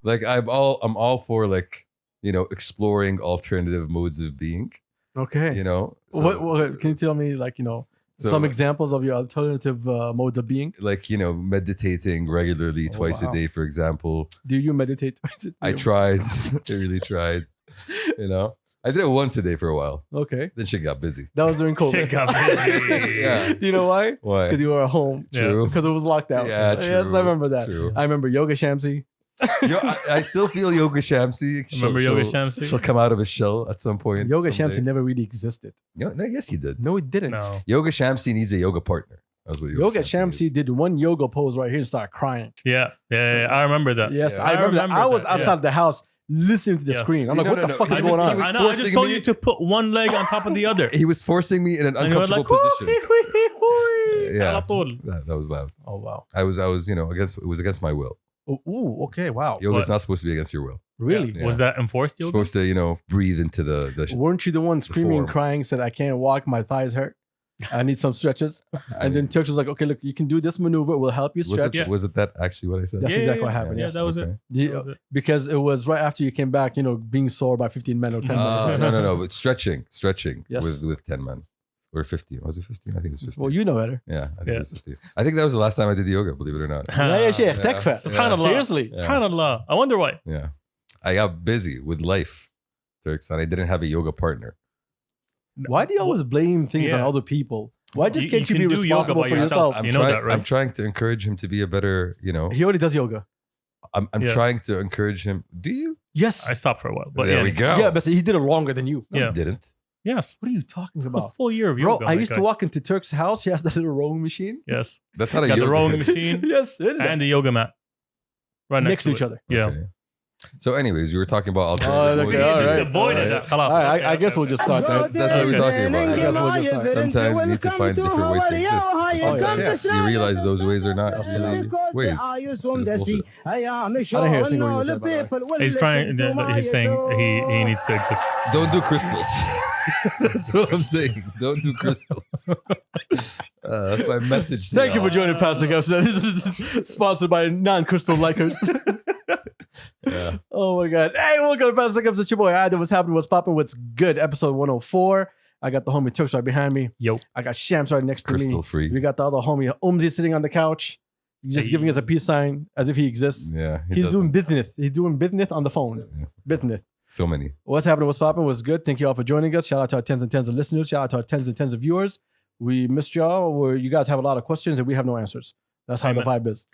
Like I'm all for like, exploring alternative modes of being, Okay. What can you tell me, like, some examples of your alternative modes of being? like, meditating regularly twice a day, for example. Do you meditate twice a day? I tried. I really tried. I did it once a day for a while. Okay. Then shit got busy. That was during COVID. Shit got busy. Yeah. Do you know why? Why? Because you were at home. True. Because it was locked out. Yeah, true. Yes, I remember that. True. I remember Yoga Shamsi. I still feel Yoga Shamsi. Remember Yoga Shamsi? She'll come out of his shell at some point. Yoga someday. Shamsi never really existed. No, yes, he did. No, it didn't. No. Yoga Shamsi needs a yoga partner. That's what Yoga Shamsi is. did one yoga pose right here and started crying. Yeah. I remember that. Yes, Yeah. I remember that. I was that, outside the house listening to the Yes. screen. I'm like, No, what no, the no. fuck He is just- going he on? was I know. I just forcing told me- you to put one leg on top of the other. He was forcing me in an And you were uncomfortable like, position. yeah. Yeah. That was loud. Oh, wow. I was, it was against my will. Ooh, okay, wow. Yoga's What? not supposed to be against your will. Really? Yeah. Was that enforced yoga? Supposed to, breathe into the Weren't you the one screaming and form. crying, said, I can't walk, my thighs hurt. I need some stretches. And then Turks was like, okay, look, you can do this maneuver. It will help you stretch. was it that actually what I said? That's exactly what happened. Yeah, Yes. that was Okay. it. That was it. Because it was right after you came back, being sore by 15 men or 10 men. No, but stretching Yes. with 10 men. Or 15. Was it 15? I think it was 15. Well, you know better. Yeah, I think it was 15. I think that was the last time I did yoga, believe it or not. Yeah, Sheikh, Yeah. takfa. Subhanallah. Seriously. Yeah. Subhanallah. I wonder why. Yeah. I got busy with life, Turks, and I didn't have a yoga partner. Why do you always blame things on Yeah. other people? Why just can't you can be do yoga responsible by for yourself. yourself? You know that, right? I'm trying to encourage him to be a better, He already does yoga. I'm Yeah. trying to encourage him. Do you? Yes. I stopped for a while. But there yeah. we go. Yeah, but he did it longer than you. No, Yeah. he didn't. Yes. What are you talking A about? full year of Bro, yoga. I my used guy. to walk into Turk's house. He has that little rowing machine. Yes. That's not a Got yoga. the rowing machine Yes. and the yoga mat. Right Next to it. each other. Yeah. Okay. So, anyways, we were talking about Oh, alternative. okay, modes. all Just right. avoided that. Khalas. All right, Okay, I guess okay, we'll just start there. That's what we're talking about. I guess we'll just start. Sometimes you need to find different ways to exist. Oh, yeah. You realize those ways are not Absolutely. really ways. It's bullshit. I didn't hear a single word you said, by the way. He's trying. He's saying he needs to exist. Don't do crystals. That's what I'm saying. Don't do crystals. That's my message. To Thank you y'all. for joining Pastor Kabsa. This is sponsored by non-crystal likers. Yeah. Oh my God. Hey, welcome to Pastor Kabsa. It's your boy Adam. What's happening? What's popping? What's good? Episode 104. I got the homie Turks right behind me. Yo. I got Shams right next to me. Crystal free. We got the other homie Umzi sitting on the couch. He's just Hey. giving us a peace sign as if he exists. Yeah. he He's doesn't. doing business. He's doing business on the phone. Yeah. Business. So many. What's happening? What's popping? What's good? Thank you all for joining us. Shout out to our tens and tens of listeners. Shout out to our tens and tens of viewers. We missed y'all. Where you guys have a lot of questions and we have no answers. That's how Amen. the vibe is.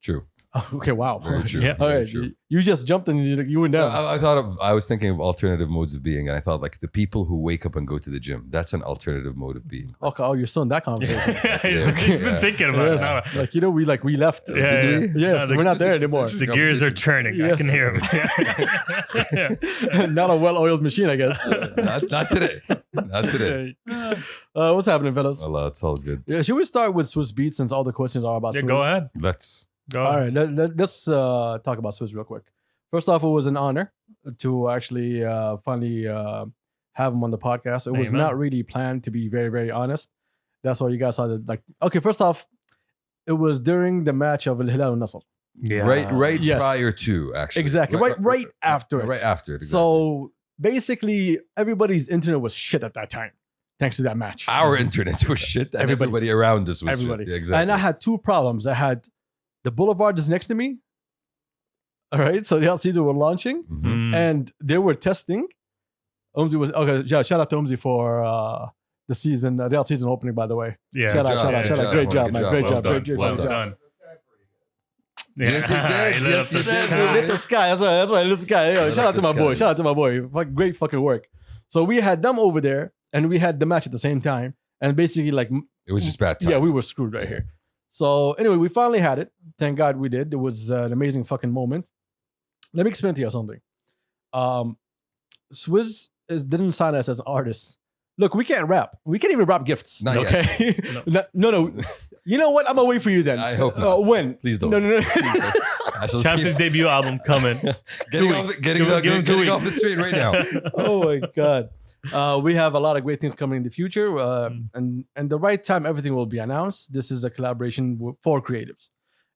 True. Okay, wow. Very true. Yeah. All Very right, true. you just jumped and you went down. I was thinking of alternative modes of being, and I thought like the people who wake up and go to the gym. That's an alternative mode of being. Okay, oh, you're still in that conversation. he's been Yeah. thinking about it. now. Yes. Like, we left. Yeah, Did we? Yes, No, we're not there anymore. The gears are turning. I Yes. can hear him. Not a well-oiled machine, I guess. Not today. Not today. What's happening, fellas? Allah, it's all good. Yeah, should we start with Swizz Beatz since all the questions are about Yeah, Swizz? go ahead. Let's. Go All ahead. right, let's talk about Swizz real quick. First off, it was an honor to actually finally have him on the podcast. It was Amen. not really planned, to be very, very honest. That's why you guys saw that. Like, okay, first off, it was during the match of Al Hilal and Nasr. Yeah. Right Yes. prior to, actually. Exactly. Right after it. Right after it. Exactly. So basically, everybody's internet was shit at that time, thanks to that match. our internet was shit, and Everybody. everybody around us was Everybody. shit. Yeah, exactly. And I had two problems. I had the Boulevard is next to me. All right. So the LCs were launching Mhm. Mm. and they were testing. Umzi was okay. Yeah, shout out to Umzi for the season, the Real season opening, by the way. Yeah. Shout out, job, shout out, yeah, shout out. job. Great Good job, man. job. Great Well job. done. Great job. Well Great job. done. Yes, he did. He lit Yes, up he the did. sky. We lit the sky. That's right. Lit the sky. Yo, Lit shout up out to the my boy. skies. Shout out to my boy. Great fucking work. So we had them over there, and we had the match at the same time, and basically like It was just bad time. yeah, we were screwed right here. So anyway, we finally had it. Thank God we did. It was an amazing fucking moment. Let me explain to you something. Swizz didn't sign us as artists. Look, we can't rap. We can't even rap gifts. Not yet. Okay. No. You know what? I'm gonna wait for you then. I hope not. When? Please don't. No. I shall Chance's skip- debut album coming. getting Two off, weeks. getting, Give him getting, 2 getting off weeks. the street right now. Oh my god. We have a lot of great things coming in the future, and the right time everything will be announced. This is a collaboration for creatives,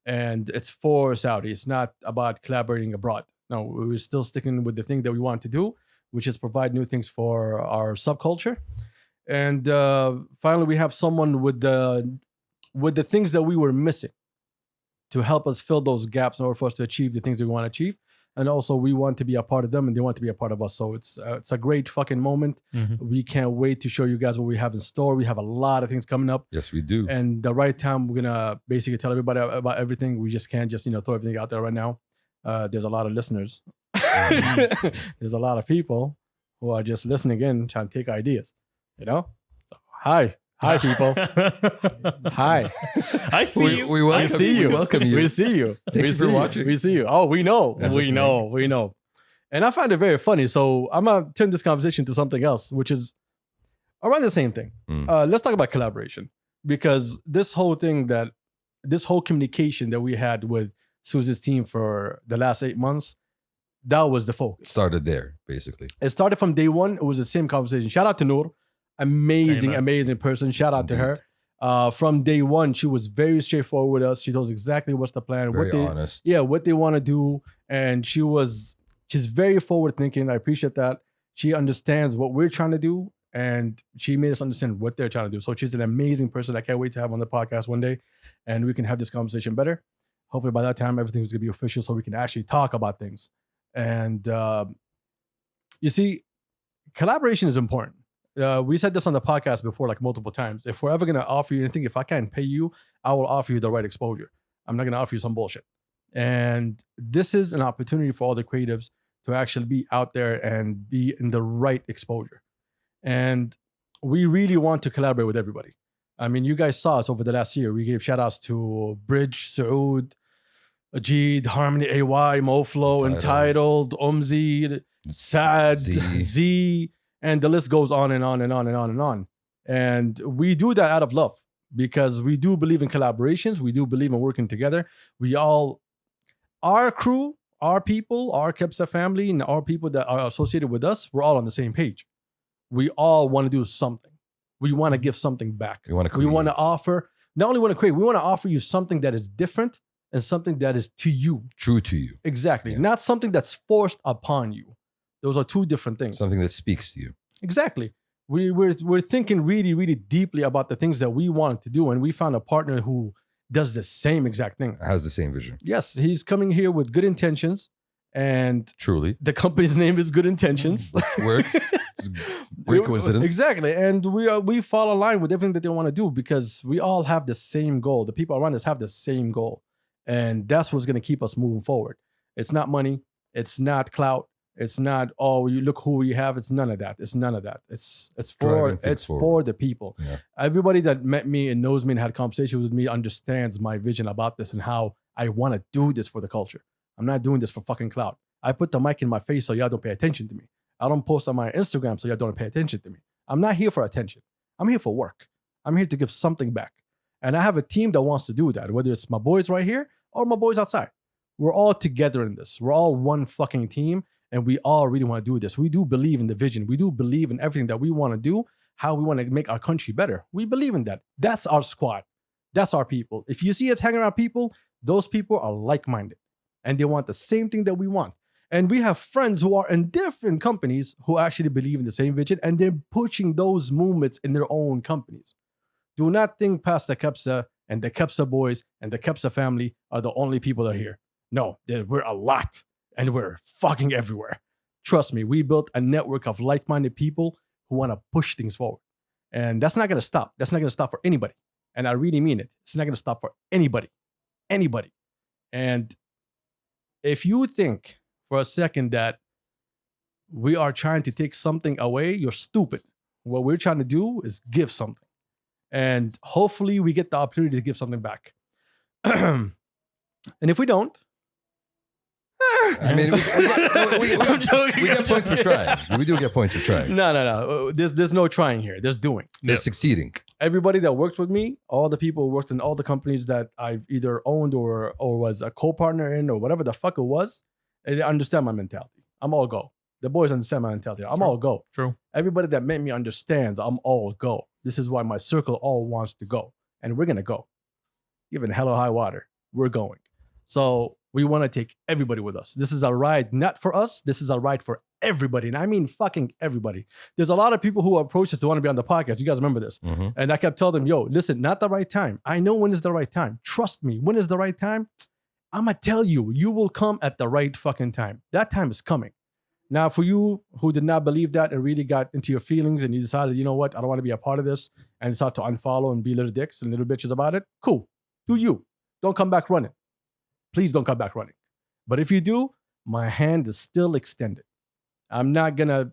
and it's for Saudi. It's not about collaborating abroad. No, we're still sticking with the thing that we want to do, which is provide new things for our subculture. And finally, we have someone with the things that we were missing to help us fill those gaps in order for us to achieve the things that we want to achieve. And also, we want to be a part of them, and they want to be a part of us. So it's a great fucking moment. Mhm. We can't wait to show you guys what we have in store. We have a lot of things coming up, Yes, we do. and the right time we're gonna basically tell everybody about everything. We just can't just throw everything out there right now. There's a lot of listeners. There's a lot of people who are just listening in, trying to take ideas. So hi people. Hi. I see you. We I welcome, see you. We welcome you. We see you. Thank we you see for you. watching. We see you. Oh, we know. And We listening. know. We know. And I find it very funny. So I'm gonna turn this conversation to something else, which is around the same thing. Let's talk about collaboration, because this whole communication that we had with Swizz's team for the last 8 months, that was the focus. Started there, basically. It started from day one. It was the same conversation. Shout out to Noor. Amazing, Amen. amazing person. Shout out to her. From day one, she was very straightforward with us. She told us exactly what's the plan, Very honest. what they want to do. And she's very forward thinking. I appreciate that. She understands what we're trying to do, and she made us understand what they're trying to do. So she's an amazing person. I can't wait to have on the podcast one day, and we can have this conversation better. Hopefully by that time, everything's going to be official so we can actually talk about things. And you see, collaboration is important. We said this on the podcast before, like multiple times. If we're ever going to offer you anything, if I can't pay you, I will offer you the right exposure. I'm not going to offer you some bullshit. And this is an opportunity for all the creatives to actually be out there and be in the right exposure. And we really want to collaborate with everybody. I mean, you guys saw us over the last year. We gave shout outs to Bridge, Saud, Ajid, Harmony, AY, Moflo, Entitled, Umzi, Sad, Z, and the list goes on and on and on and on and on. And we do that out of love because we do believe in collaborations. We do believe in working together. Our crew, our people, our Kabsa family, and our people that are associated with us, we're all on the same page. We all want to do something. We want to give something back. We want to We want to offer, not only want to create, we want to offer you something that is different and something that is to you. True to you. Exactly. Yeah. Not something that's forced upon you. Those are two different things. Something that speaks to you. Exactly. We're thinking really, really deeply about the things that we wanted to do, and we found a partner who does the same exact thing. Has the same vision. Yes, he's coming here with good intentions, and Truly. the company's name is Good Intentions. Which works. It's a great coincidence. Exactly. And we fall in line with everything that they want to do because we all have the same goal. The people around us have the same goal. And that's what's going to keep us moving forward. It's not money. It's not clout. It's not, oh, you look who you have. It's none of that. It's none of that. It's for the people. Yeah. Everybody that met me and knows me and had conversations with me understands my vision about this and how I want to do this for the culture. I'm not doing this for fucking clout. I put the mic in my face so y'all don't pay attention to me. I don't post on my Instagram so y'all don't pay attention to me. I'm not here for attention. I'm here for work. I'm here to give something back. And I have a team that wants to do that, whether it's my boys right here or my boys outside. We're all together in this. We're all one fucking team, and we all really want to do this. We do believe in the vision. We do believe in everything that we want to do, how we want to make our country better. We believe in that. That's our squad. That's our people. If you see us hanging around people, those people are like-minded, and they want the same thing that we want. And we have friends who are in different companies who actually believe in the same vision, and they're pushing those movements in their own companies. Do not think past the Kabsa and the Kabsa boys and the Kabsa family are the only people that are here. No, we're a lot, and we're fucking everywhere. Trust me, we built a network of like-minded people who want to push things forward. And that's not going to stop. That's not going to stop for anybody. And I really mean it. It's not going to stop for anybody. Anybody. And if you think for a second that we are trying to take something away, you're stupid. What we're trying to do is give something. And hopefully we get the opportunity to give something back. And if we don't, I mean, we get points for trying. We do get points for trying. No. There's no trying here. There's doing. They're succeeding. Everybody that works with me, all the people who worked in all the companies that I've either owned or was a co-partner in or whatever the fuck it was, they understand my mentality. I'm all go. The boys understand my mentality. I'm all go. True. Everybody that met me understands I'm all go. This is why my circle all wants to go. And we're going to go. Even hell or high water. we're going. So we want to take everybody with us. This is a ride not for us. This is a ride for everybody. And I mean fucking everybody. There's a lot of people who approach us to want to be on the podcast. You guys remember this. Mm-hmm. And I kept telling them, yo, listen, not the right time. I know when is the right time. Trust me. When is the right time? I'm going to tell you, you will come at the right fucking time. That time is coming. Now, for you who did not believe that and really got into your feelings and you decided, you know what, I don't want to be a part of this and start to unfollow and be little dicks and little bitches about it, cool. Do you. Don't come back running. Please don't come back running. But if you do, my hand is still extended. I'm not gonna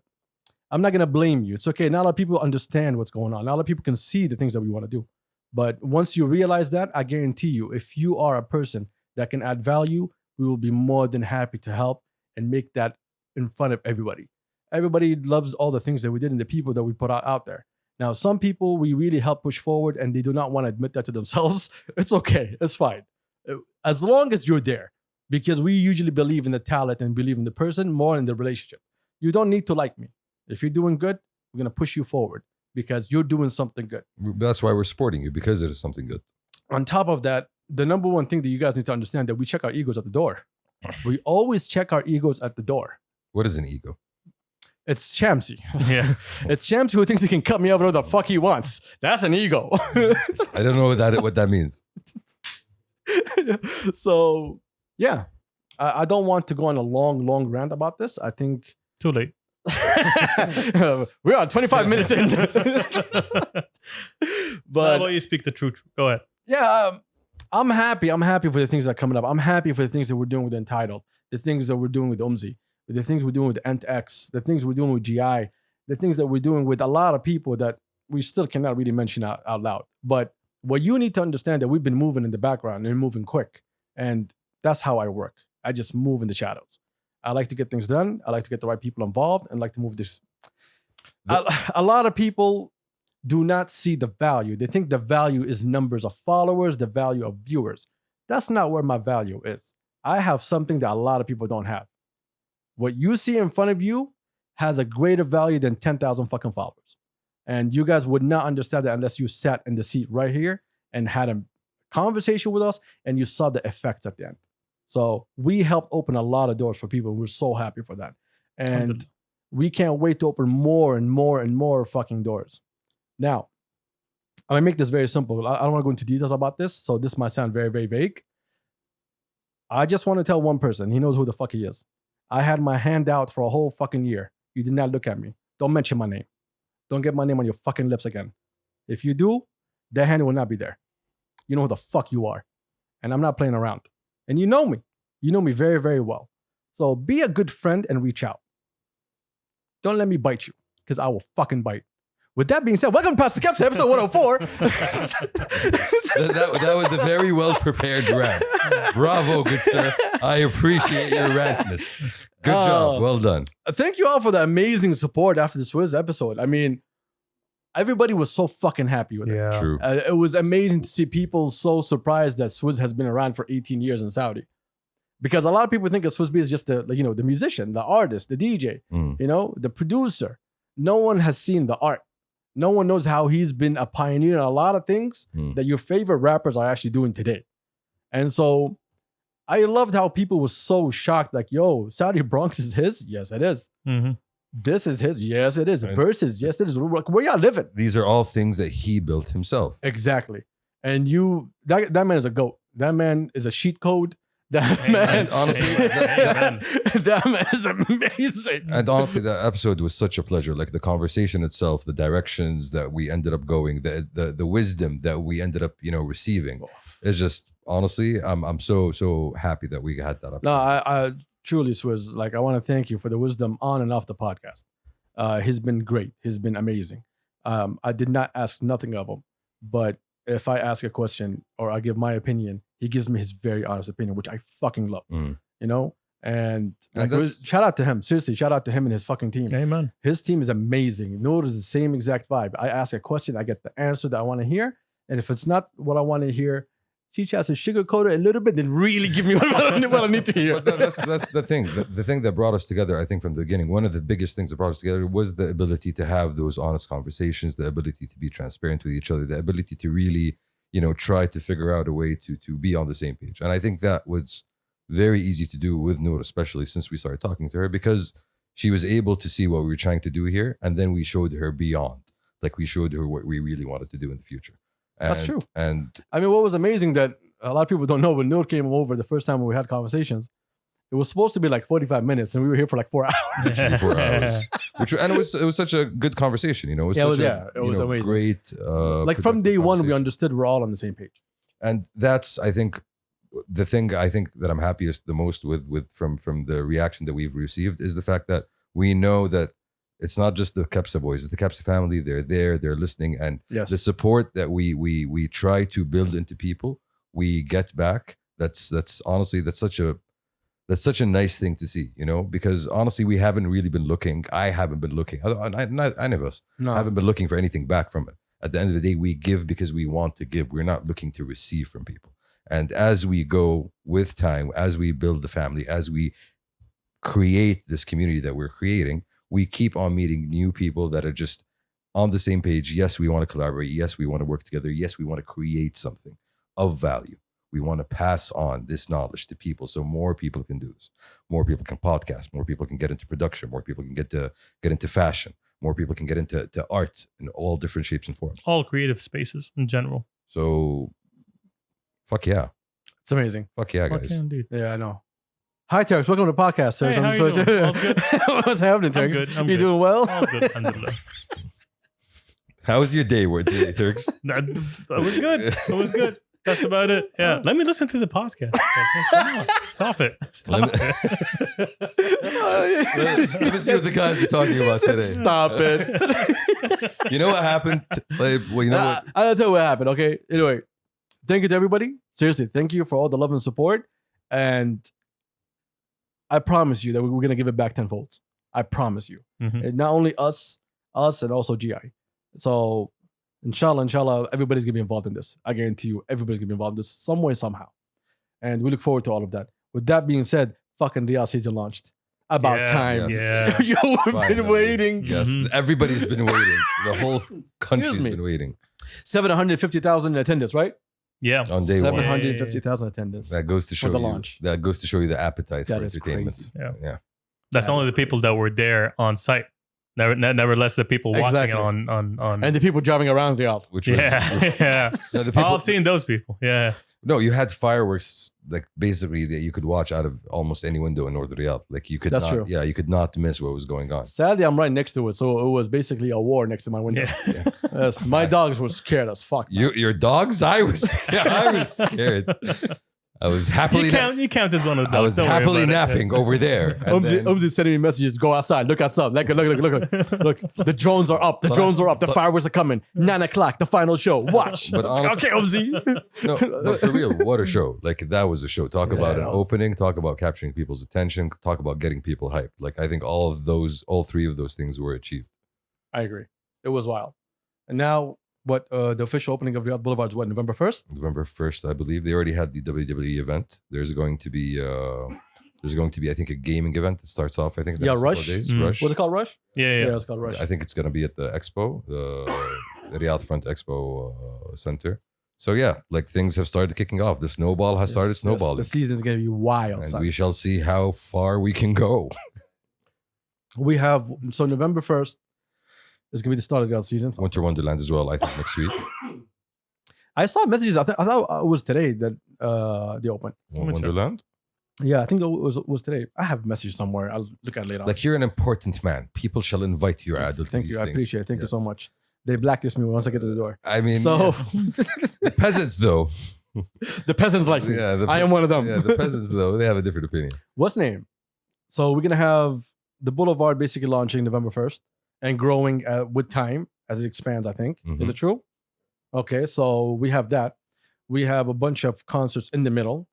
blame you. It's okay. Not a lot of people understand what's going on. Not a lot of people can see the things that we want to do. But once you realize that, I guarantee you, if you are a person that can add value, we will be more than happy to help and make that in front of everybody. Everybody loves all the things that we did and the people that we put out there. Now, some people we really help push forward and they do not want to admit that to themselves. It's okay. It's fine. As long as you're there, because we usually believe in the talent and believe in the person more in the relationship. You don't need to like me. If you're doing good, we're going to push you forward because you're doing something good. That's why we're supporting you, because it is something good. On top of that, the number one thing that you guys need to understand that we check our egos at the door. We always check our egos at the door. What is an ego? It's Shamsi. Yeah. It's Shamsi who thinks he can cut me up whatever the fuck he wants. That's an ego. I don't know what that means. So, yeah. I don't want to go on a long rant about this. I think... Too late. We're on 25 minutes in. But how about you speak the truth? Go ahead. Yeah, I'm happy. I'm happy for the things that are coming up. I'm happy for the things that we're doing with Entitled, the things that we're doing with Umzi, the things we're doing with NTX, the things we're doing with GI, the things that we're doing with a lot of people that we still cannot really mention out loud. But what you need to understand that we've been moving in the background and moving quick. And that's how I work. I just move in the shadows. I like to get things done. I like to get the right people involved and like to move this. A lot of people do not see the value. They think the value is numbers of followers, the value of viewers. That's not where my value is. I have something that a lot of people don't have. What you see in front of you has a greater value than 10,000 fucking followers. And you guys would not understand that unless you sat in the seat right here and had a conversation with us and you saw the effects at the end. So we helped open a lot of doors for people. We're so happy for that. And we can't wait to open more and more and more fucking doors. Now, I'm gonna make this very simple. I don't want to go into details about this, so this might sound very, very vague. I just want to tell one person. He knows who the fuck he is. I had my hand out for a whole fucking year. You did not look at me. Don't mention my name. Don't get my name on your fucking lips again. If you do, that hand will not be there. You know who the fuck you are. And I'm not playing around. And you know me. You know me very, very well. So be a good friend and reach out. Don't let me bite you, because I will fucking bite. With that being said, welcome to Past the Kabsa, episode 104. that was a very well prepared rant. Bravo, good sir. I appreciate your rantness. Good job. Well done. Thank you all for the amazing support after the Swizz episode. I mean, everybody was so fucking happy with it. Yeah. True. It was amazing to see people so surprised that Swizz has been around for 18 years in Saudi. Because a lot of people think of Swizz Beatz as just the musician, the artist, the DJ, the producer. No one has seen the art. No one knows how he's been a pioneer in a lot of things that your favorite rappers are actually doing today. And so I loved how people were so shocked, like, yo, Saudi Bronx is his? Yes, it is. Mm-hmm. This is his? Yes, it is. Versus? Yes, it is. Where y'all living? These are all things that he built himself. Exactly. And that man is a goat. That man is a cheat code. That man, honestly, that man is amazing. And honestly, that episode was such a pleasure. Like the conversation itself, the directions that we ended up going, the wisdom that we ended up, receiving. It's just, honestly, I'm so happy that we had that episode. No, I truly, Swizz, like, I want to thank you for the wisdom on and off the podcast. He's been great. He's been amazing. I did not ask nothing of him, but if I ask a question or I give my opinion, he gives me his very honest opinion, which I fucking love, And shout out to him. Seriously, shout out to him and his fucking team. Amen. His team is amazing. Note is the same exact vibe. I ask a question, I get the answer that I want to hear. And if it's not what I want to hear, Cheech has to sugarcoat it a little bit, then really give me what I need to hear. But that's the thing. The thing that brought us together, I think, from the beginning, one of the biggest things that brought us together was the ability to have those honest conversations, the ability to be transparent with each other, the ability to really, try to figure out a way to be on the same page. And I think that was very easy to do with Noor, especially since we started talking to her, because she was able to see what we were trying to do here, and then we showed her beyond. Like we showed her what we really wanted to do in the future. That's true. And I mean, what was amazing that a lot of people don't know, when Noor came over the first time when we had conversations, it was supposed to be like 45 minutes, and we were here for like 4 hours. 4 hours. And it was such a good conversation, It was it was amazing. Great. Like from day one, we conversation. understood we're all on the same page. And that's, I think, the thing I think that I'm happiest the most with from the reaction that we've received is the fact that we know that it's not just the Kabsa boys, it's the Kabsa family. They're there, they're listening, and Yes. the support that we try to build into people, we get back. That's honestly that's such a nice thing to see, because honestly we haven't really been looking. I haven't been looking. Any of us haven't been looking for anything back from it. At the end of the day, we give because we want to give. We're not looking to receive from people. And as we go with time, as we build the family, as we create this community that we're creating, we keep on meeting new people that are just on the same page. Yes, we want to collaborate. Yes, we want to work together. Yes, we want to create something of value. We want to pass on this knowledge to people so more people can do this. More people can podcast. More people can get into production. More people can get into fashion. More people can get into art in all different shapes and forms. All creative spaces in general. So, fuck yeah. It's amazing. Fuck yeah, guys. Okay, indeed. Yeah, I know. Hi, Terx. Welcome to the podcast, Terx. Hey, how you doing? All's good? What's happening, Terx? good, I'm you good. doing well? All's good. Alhamdulillah. How was your day today, Turks? That was good. It was good. That's about it. Yeah. Let me listen to the podcast. Come on. Stop it. Stop it. Let me see what the guys are talking about today. Stop it. You know what happened? What? I'll tell you what happened, okay? Anyway, thank you to everybody. Seriously, thank you for all the love and support. And I promise you that we're going to give it back tenfold. I promise you. Mhm. And not only us, and also GI. So, inshallah, everybody's going to be involved in this. I guarantee you, everybody's going to be involved in this some way, somehow. And we look forward to all of that. With that being said, fucking Riyadh season launched. About Yeah, time. yeah. Yo, we've Finally. been waiting. Yes, Mhm. everybody's been waiting. The whole country's Excuse me. been waiting 750,000 in attendance, right? Yeah. on day one. 750,000 attendance. That goes to show the you. launch. That goes to show you the appetite That for is entertainment. crazy. Yeah. Yeah. That's That only is the people that were there on site. Nevertheless, the people watching Exactly. it on And the people driving around Riyadh. Which was yeah. Yeah. no, the Oh, people, I've seen those people. Yeah. no, you had fireworks like basically that you could watch out of almost any window in Northern Riyadh. Like you could That's not, true. yeah, you could not miss what was going on. Sadly, I'm right next to it, so it was basically a war next to my window. Yeah. Yes, my dogs were scared as fuck. man. Your dogs? I was scared. I was happily You count as one of those. I was Don't worry happily about it. napping over there. And then- Umzi's sending me messages. Go outside. Look outside. Look. The drones are up. The drones are up. The fireworks are coming. 9 o'clock. The final show. Watch. But honestly, Okay, Umzi. no, but for real, what a show! Like that was a show. Talk about Yeah, an it was. opening. Talk about capturing people's attention. Talk about getting people hyped. Like I think all three of those things were achieved. I agree. It was wild. And now, what? The official opening of Riyadh Boulevard is what? November 1st. November 1st, I believe. They already had the WWE event. There's going to be, I think, a gaming event that starts off. I think. the Yeah, next couple of Rush. Days. Mm. Rush. What's it called? Rush. Yeah. It's called Rush. I think it's gonna be at the Expo, the Riyadh Front Expo Center. So yeah, like things have started kicking off. The snowball has started Yes, snowballing, The season's gonna be wild. and son. we shall see how far we can go. We have November 1st is gonna be the start of the season. Winter Wonderland as well. I think next week. I saw messages. I thought it was today that they opened. Wonderland. Yeah, I think it was today. I have a message somewhere. I'll look at it later. on. Like you're an important man. People shall invite you. Adult. Thank you. I appreciate it. Thank you so much. They blacklist me once I get to the door. I mean, So yes. The peasants though. the peasants like me. Yeah, I am one of them. Yeah, the peasants though, they have a different opinion. What's name? So we're gonna have the Boulevard basically launching November 1st and growing with time as it expands. I think Mhm. is it true? Okay, so we have that. We have a bunch of concerts in the middle.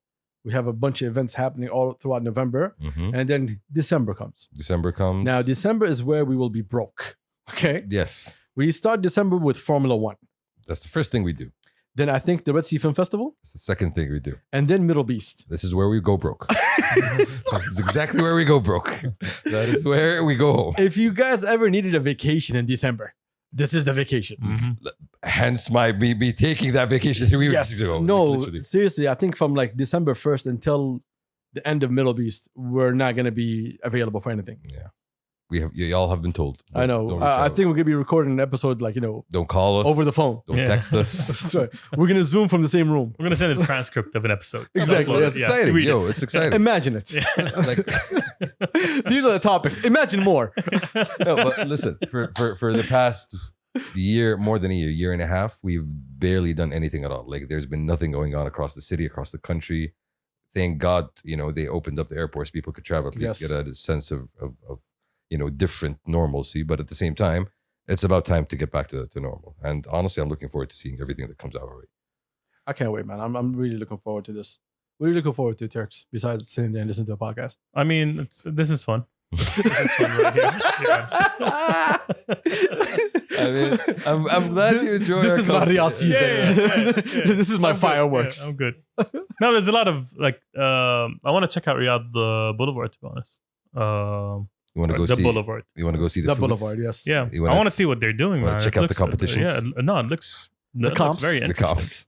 We have a bunch of events happening all throughout November, Mhm. and then December comes. December comes. Now December is where we will be broke. Okay, Yes, we start December with Formula One. that's the first thing we do. Then I think the Red Sea Film Festival, That's the second thing we do. and then Middle Beast. This is where we go broke. This is exactly where we go broke. That is where we go home. If you guys ever needed a vacation in December, this is the vacation. Mhm. Hence me taking that vacation 3 weeks Yes. ago. No, like, literally. seriously, I think from like December 1st until the end of Middle East, we're not going to be available for anything. Yeah. Y'all have been told. I know. Don't reach I out. think we're going to be recording an episode like, Don't call us. over the phone. Don't Yeah. text us. That's right. We're going to Zoom from the same room. We're gonna send a transcript of an episode. Exactly. Upload It's it. exciting. read Yo, it. it's exciting. Imagine it. Like, These are the topics. Imagine more. no, but listen, for the past year, more than a year and a half, we've barely done anything at all. Like there's been nothing going on across the city, across the country. Thank God, they opened up the airports. People could travel, at least Yes. get a sense of different normalcy. But at the same time, it's about time to get back to normal. And honestly, I'm looking forward to seeing everything that comes out of it. I can't wait, man. I'm really looking forward to this. What are you looking forward to, Turks, besides sitting there and listening to a podcast? I mean, this is fun. This is fun right here. Yes. I mean, I'm glad you enjoy. This our is my company. Riyadh season. Yeah. This is my I'm good. fireworks. Yeah, I'm good. No, there's a lot of like. I want to check out Riyadh Boulevard, to be honest. You want to go The see? Boulevard. You want to go see the The foods? Boulevard, yes. Yeah, You I wanna- want to see what they're doing, wanna man. check It out the competitions? Yeah, no, it looks. It comps? looks very The interesting. cops.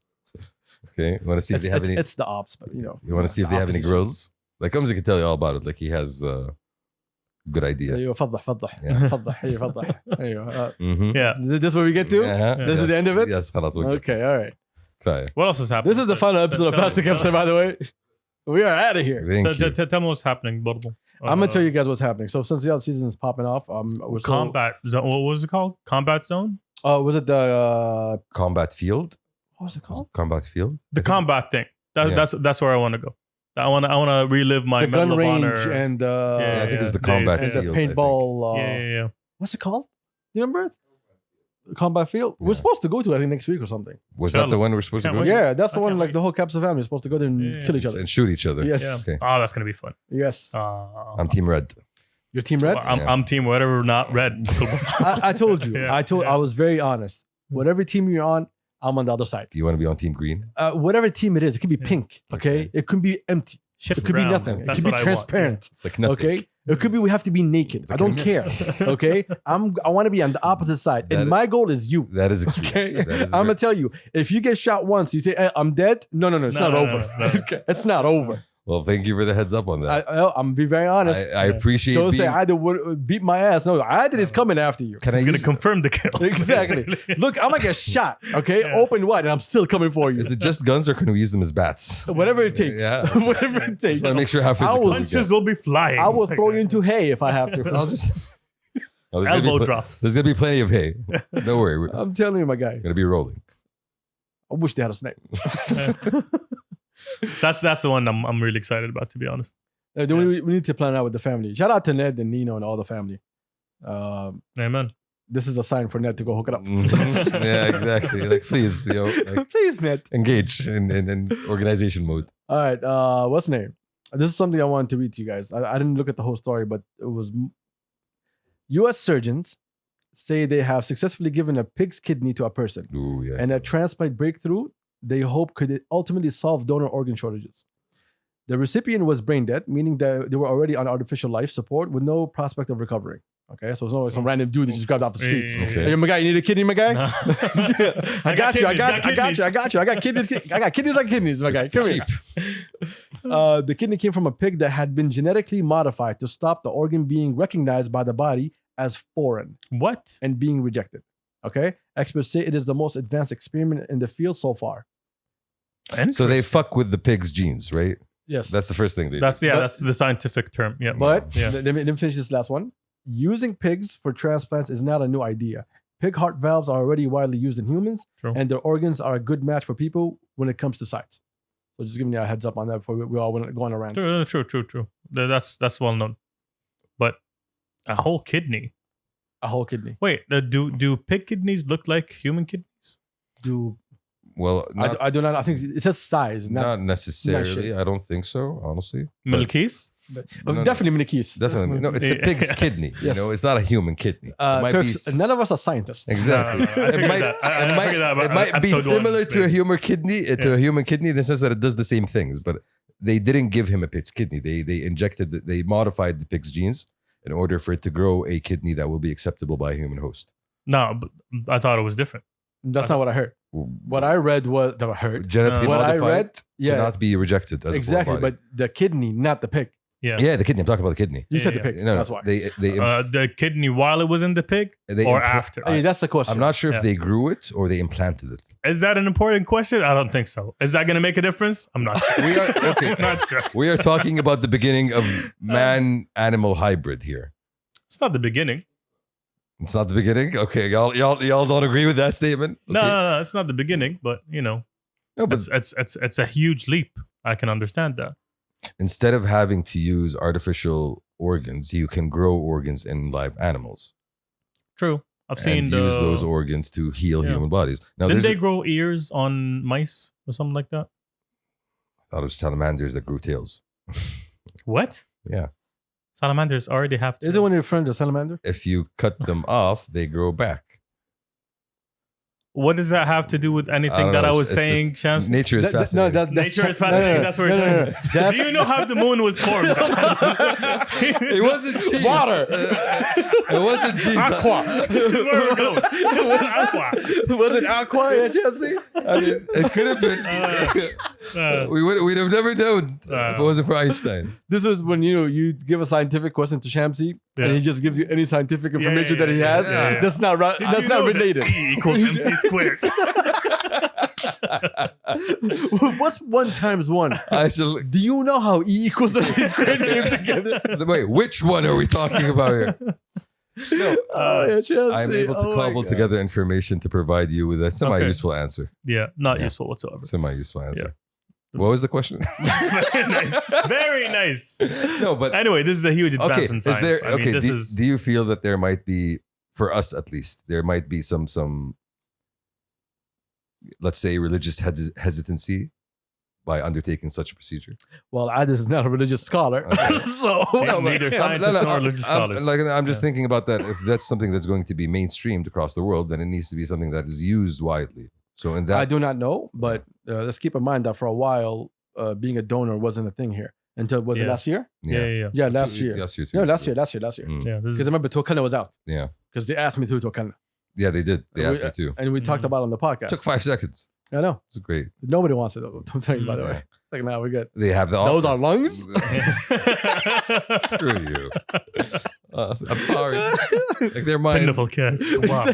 Okay. You want to see if It's, they have it's, any? it's the ops, but You want to see if they have any grills? Like Kamza can tell you all about it. Like he has a good idea. ايوه فضح فضح Yeah. فضح ايوه فضح ايوه Mm-hmm. Yeah. This is where we get to? This is the end of it? Yes, خلاص. Okay, all right. كفاية. What else is happening? This is the final episode of Plastic Episode, by the way. We are out of here. Thank you. Tell me what's happening, برضو. I'm gonna tell you guys what's happening. So since the other season is popping off, we're so, Combat zone. What was it called? Combat zone. was it the Combat field. what was it called? Combat field. The combat thing. Yeah. That's where I want to go. I want to relive my The gun Medal of range Honor. and Yeah, I think it was the Days. combat and field. the I think. paintball. Yeah. What's it called? Do you remember it? Combat field. Yeah. We're supposed to go to it, I think next week or something. Was that the one we're supposed to Can't go wait. to? Yeah, that's the I one. can't Like wait. the whole Kabsa family is supposed to go there and Yeah. kill each other. And shoot each other. Yes. Yeah. Okay. Oh, that's gonna be fun. Yes. I'm Team Red. Your team red. I'm team whatever, not red. I told you. Yeah. I was very honest. Whatever team you're on, I'm on the other side. Do you want to be on Team Green? Whatever team it is, it can be pink. Okay, Okay. it could be empty. Shit It could be brown. nothing. It That's could be what I want. transparent. Like nothing. Okay, it could be we have to be naked. It's I don't like- care. Okay, I want to be on the opposite side, and That- my goal is you. That is extreme. Okay, That is I'm gonna very- tell you. If you get shot once, you say, "I'm dead." No, it's No, not no, over. no, no. Okay, it's not over. Well, thank you for the heads up on that. I'm be very honest. I appreciate Don't say being. Adil would beat my ass. No, Adil is coming after you. Can I He's gonna use- confirm the kill. Exactly. basically. Look, I'm gonna get shot. Okay, Yeah. open wide, and I'm still coming for you. Is it just guns or can we use them as bats? Whatever it takes. Yeah. Whatever it takes. Just want to make sure how physical we Punches get. will be flying. I will throw you into hay if I have to. I'll just. Oh, there's gonna be elbow pl- drops. There's gonna be plenty of hay. Don't worry, we're I'm telling you, my guy. gonna be rolling. I wish they had a snake. That's the one I'm really excited about, to be honest. Then we need to plan out with the family. Shout out to Ned and Nino and all the family. Amen. This is a sign for Ned to go hook it up. Mhm. Yeah, exactly. Like, please, like, Please, Ned. engage in organization mode. All right. What's the name? This is something I wanted to read to you guys. I didn't look at the whole story, but it was U.S. surgeons say they have successfully given a pig's kidney to a person, Ooh, yes. and a transplant breakthrough they hope could ultimately solve donor organ shortages. The recipient was brain dead, meaning that they were already on artificial life support with no prospect of recovering. Okay, so it's not like some random dude that just grabbed off the streets. Okay. Hey, my guy, you need a kidney, my guy? No. I got you. I got kidneys. you. I got kidneys. I got kidneys like kidneys, my guy. Come here. The kidney came from a pig that had been genetically modified to stop the organ being recognized by the body as foreign What? and being rejected. Okay, experts say it is the most advanced experiment in the field so far. So they fuck with the pig's genes, right? Yes, That's the first thing they do. That's the scientific term. Yeah. but Yeah. let me finish this last one. Using pigs for transplants is not a new idea. Pig heart valves are already widely used in humans, True. and their organs are a good match for people when it comes to sites. So just giving you a heads up on that before we all go on a rant. True. That's well known. But a whole kidney. A whole kidney. Wait, do pig kidneys look like human kidneys? Do Well, not, I do not. I think it says size. not Not, necessarily. I don't think so, honestly. But Milkies? no. definitely mini keys. definitely. No, it's a pig's kidney. Yes. You know, it's not a human kidney. It might Turks, be none of us are scientists. Exactly. No, I It figured might, that. I it might, figured that about it might be episode one, similar to a maybe. human kidney, to a human kidney in the sense that it does the same things, but they didn't give him a pig's kidney. They modified the pig's genes in order for it to grow a kidney that will be acceptable by a human host. No, but I thought it was different. That's not what I heard. What I read was that I heard. Genetically What I modified read, yeah, cannot be rejected as exactly. a foreign body. But the kidney, not the pig. Yeah. Yeah, the kidney. I'm talking about the kidney. You said Yeah, the pig. No, That's why. they The kidney while it was in the pig they or impla- after? Hey, that's the question. I'm not sure Yeah. if they grew it or they implanted it. Is that an important question? I don't think so. Is that going to make a difference? I'm not sure. We are okay. Not sure. We are talking about the beginning of man-animal hybrid here. It's not the beginning. It's not the beginning. Okay, y'all don't agree with that statement. No, Okay. no, no, it's not the beginning. But No, but it's a huge leap. I can understand that. instead of having to use artificial organs, you can grow organs in live animals. True. I've And seen use those organs to heal Yeah. human bodies. Now, Didn't there's they grow ears on mice or something like that? I thought it was salamanders that grew tails. What? Yeah. Salamanders already have. Is it one of your friends, a salamander? If you cut them off, they grow back. What does that have to do with anything don't that know. I was It's saying, just- Shams? Nature is fascinating. that's Nature is fascinating. That's what you're saying. That's, Do you know how the moon was formed? It wasn't cheese. Water. It wasn't cheese. Aqua. This is where we're going. This is aqua. Was it aqua at Chelsea? I mean, it could have been. We'd have never known if it wasn't for Einstein. This is when you give a scientific question to Shamsi Yeah. and he just gives you any scientific Yeah, information yeah, that he yeah, has. yeah, yeah. That's not right. Did That's you not know that related. E equals MC squared. What's 1 times 1? I should. Do you know how E equals MC squared came together? Wait, which one are we talking about here? No, Yeah, Chelsea. I'm able to Oh my cobble God. together information to provide you with a semi-useful answer. Yeah, not Yeah. useful whatsoever. Semi-useful answer. What was the question? Very nice. Very nice. No, but Anyway, this is a huge advance okay. in Is science. there I mean, okay? this Do, is do you feel that there might be, for us at least, there might be some let's say religious hesitancy by undertaking such a procedure? Well, Adis is not a religious scholar. Okay. So, neither scientists nor religious scholars. I'm just Yeah. thinking about that. If that's something that's going to be mainstreamed across the world, then it needs to be something that is used widely. So in that, I do not know, but let's keep in mind that for a while, being a donor wasn't a thing here until, was it Yeah. last year? yeah. Yeah, last year. Last year too. No, last year. Mm. Yeah, this Because is, I remember Tokana was out Yeah. because they asked me to Tokana. Yeah, they did. They asked me too. And we talked Mhm. about it on the podcast. Took 5 seconds. I know. It's great. Nobody wants it, though. I'm telling you, by the Yeah. way. Like, now we're good. They have the Those offer. are lungs? Screw you. I'm sorry. Like they're mine. Pitiful catch. Wow.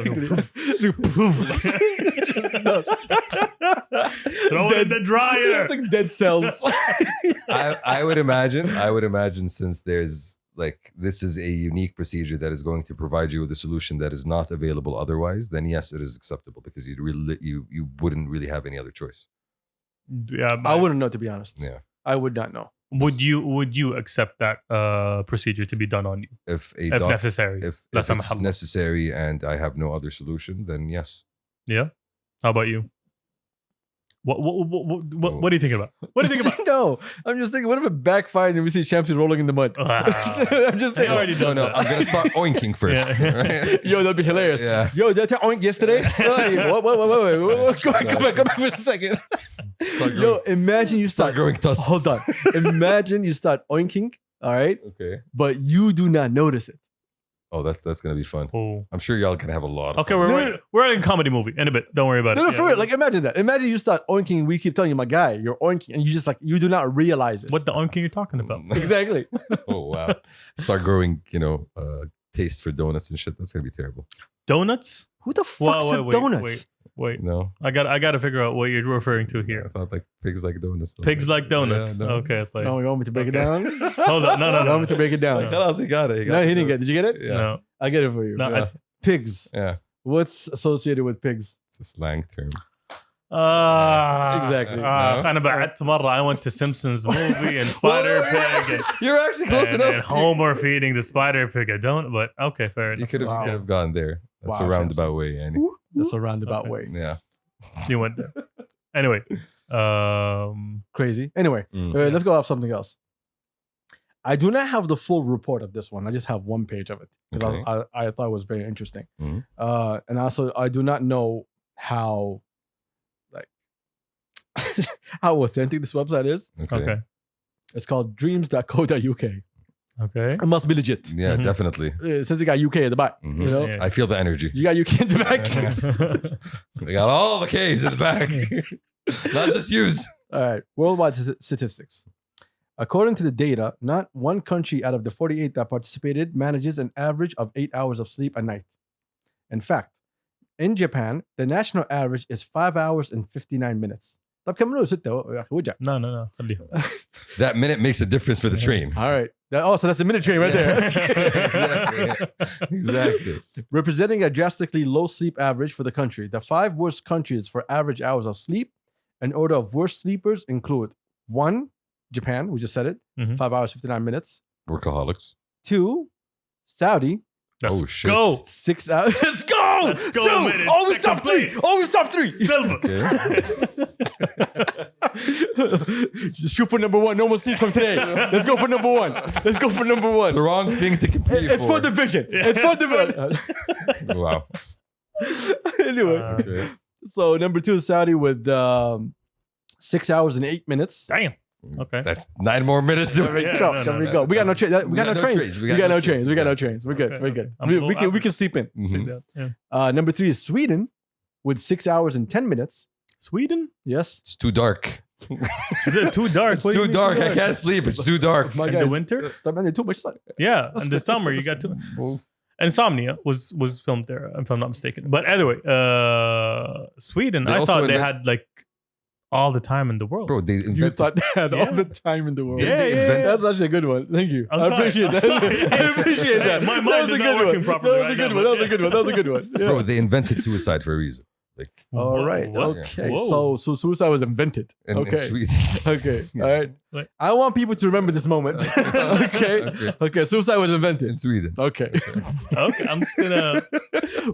Throw it in the dryer. It's like dead cells. I would imagine since there's like this is a unique procedure that is going to provide you with a solution that is not available otherwise, then yes, it is acceptable because you wouldn't really have any other choice. Yeah, I wouldn't know, to be honest. Yeah. I would not know. Would you accept that procedure to be done on you If a if doc- necessary? if La it's samaha Allah. necessary and I have no other solution, then yes. Yeah. How about you? What are you thinking about? What are you thinking about? No, I'm just thinking, what if it backfired and we see Champsy rolling in the mud? I'm just saying. He already does No, that. I'm gonna start oinking first. Yeah. Right? Yo, that'd be hilarious. Yeah. Yo, did I oink yesterday? Wait, what? Go back for a second. Start Yo, growing, imagine you start start. growing tusks. Hold on. Imagine you start oinking, all right, Okay. but you do not notice it. Oh, that's gonna be fun. Oh. I'm sure y'all can have a lot of Okay, fun. we're in a comedy movie in a bit. Don't worry about No, it. no, for real. Like, imagine that. Imagine you start oinking. We keep telling you, my guy, you're oinking, and you just like you do not realize it. What the oinking you're talking about? Exactly. Oh wow. Start growing, taste for donuts and shit. That's gonna be terrible. Donuts? Who the fuck said donuts? Wait. No. I got to figure out what you're referring to I here. thought like pigs like donuts. though. Pigs like donuts. Yeah, no. Okay. It's like, Oh, you want me to break it Okay. down? hold on. No. You want me to break it down? Like, else he got it. No, he didn't get it. Did you get it? Yeah. No. I get it for you. No, Yeah. Pigs. Yeah. What's associated with pigs? It's a slang term. Exactly. No. أنا بعدت مرة. I went to Simpsons movie and Spider Pig You're actually close and enough. Homer feeding the Spider Pig. I don't, but okay, fair You enough. could have Wow. gone there. That's Wow, a roundabout way, Annie. That's a roundabout Okay. way. Yeah. You went there. Anyway, Crazy. Anyway, Mm. let's go off something else. I do not have the full report of this one. I just have one page of it because Okay. I thought it was very interesting. Mhm. And also, I do not know how, like, how authentic this website is. Okay. okay. It's called dreams.co.uk. Okay. It must be legit. Yeah, Mhm. definitely. Since you got UK at the back, Mhm. you know, Yeah. I feel the energy. you got UK in the back. They got all the K's in the back, not just U's. All right, worldwide statistics. According to the data, not one country out of the 48 that participated manages an average of 8 hours of sleep a night. In fact, in Japan, the national average is 5 hours and 59 minutes. طب كملوا 6 يا أخي وجع. No. خليهم. That minute makes a difference for the train. All right. So that's the minute train right there. Exactly. Representing a drastically low sleep average for the country, the 5 worst countries for average hours of sleep in order of worst sleepers include 1, Japan, we just said it, Mhm. 5 hours, 59 minutes. Workaholics. 2, Saudi, Let's Oh, shit. go. 6 hours. Let's go! Let's go, 2, man. It's always second top 3. place. Always top 3. Silver. Shoot for number 1. No more sleep from today. Let's go for number 1. Let's go for number 1. The wrong thing to compete It's for division. It's for division. Wow. Anyway, Okay. so number 2 is Saudi with 6 hours and 8 minutes. Damn. Okay. That's 9 more minutes. There we Yeah, go. no, There no, we no. go. We got no trains. We got no trains. We got no trains. We got no Yeah. trains. We're good. Okay, We're good. okay. We can sleep in. Mhm. Yeah. Number 3 is Sweden with 6 hours and 10 minutes. Sweden? Yes. It's too dark. Is it too dark? It's What do you too mean dark. I can't sleep. It's too dark. My In guys, the winter? Too much sun. Yeah, Let's in go, the let's go, summer you let's got go. to. Insomnia was filmed there, if I'm not mistaken. But anyway, Sweden, They I also thought they invent- had like all the time in the world. Bro, they You invented. thought they had Yeah. all the time in the world. Yeah, they yeah, invent- yeah. That's actually a good one. Thank you. I'm I sorry. appreciate that. I'm sorry. I appreciate that. My That mind was is a not good working one. properly That was right a good now, one. That was but a good one. That was a good one. Yeah. Bro, they invented suicide for a reason. Like All right. What? Okay. Whoa. So suicide was invented. in Okay. Sweden. Okay. All right. Wait. I want people to remember this moment. Okay. Okay. Okay. Suicide was invented. In Sweden. Okay. Okay, I'm just gonna.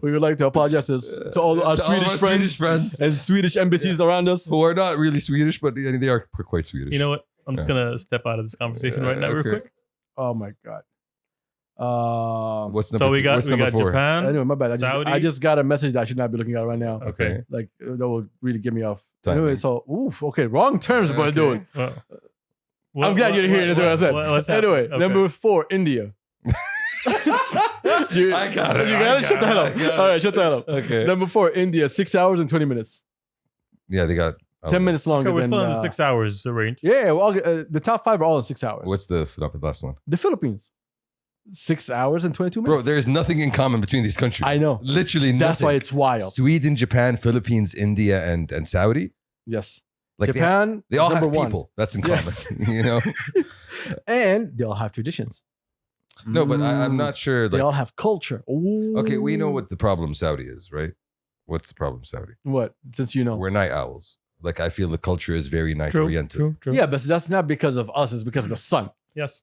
We would like to apologize to all our To all Swedish our friends Swedish friends and Swedish embassies around us. who are not really Swedish, but they are quite Swedish. You know what? I'm just gonna step out of this conversation right now, real Okay. quick. Oh my god. What's number So we two? got What's we number got 4? Japan. Anyway, my bad. Saudi. I just got a message that I should not be looking at right now. Okay. Like that will really get me off. Timing. Anyway, so okay, wrong terms, but Okay. doing. Well, I'm glad you're here to do what I said. what's Anyway, happening? Okay. number 4, India. I got it. You got it? Shut the hell up. I got it. All right, shut the hell up. Okay. Number 4, India, 6 hours and 20 minutes. Yeah, they got 10 minutes longer Okay, we're than... still in the 6 hours range. Yeah, well, the top 5 are all in 6 hours. What's the last one? the Philippines? 6 hours and 22 minutes. Bro, there's nothing in common between these countries. I know. Literally nothing. That's why it's wild. Sweden, Japan, Philippines, India, and Saudi. Yes. Like Japan, they all have number 1. people. That's in common. Yes. You know? And they all have traditions. No, but I'm not sure. They Like, all have culture. Ooh. okay, we know what the problem Saudi is, right? What's the problem Saudi? What? Since you know. We're night owls. Like I feel the culture is very night oriented. True. Yeah, but that's not because of us. It's because of the sun. Yes.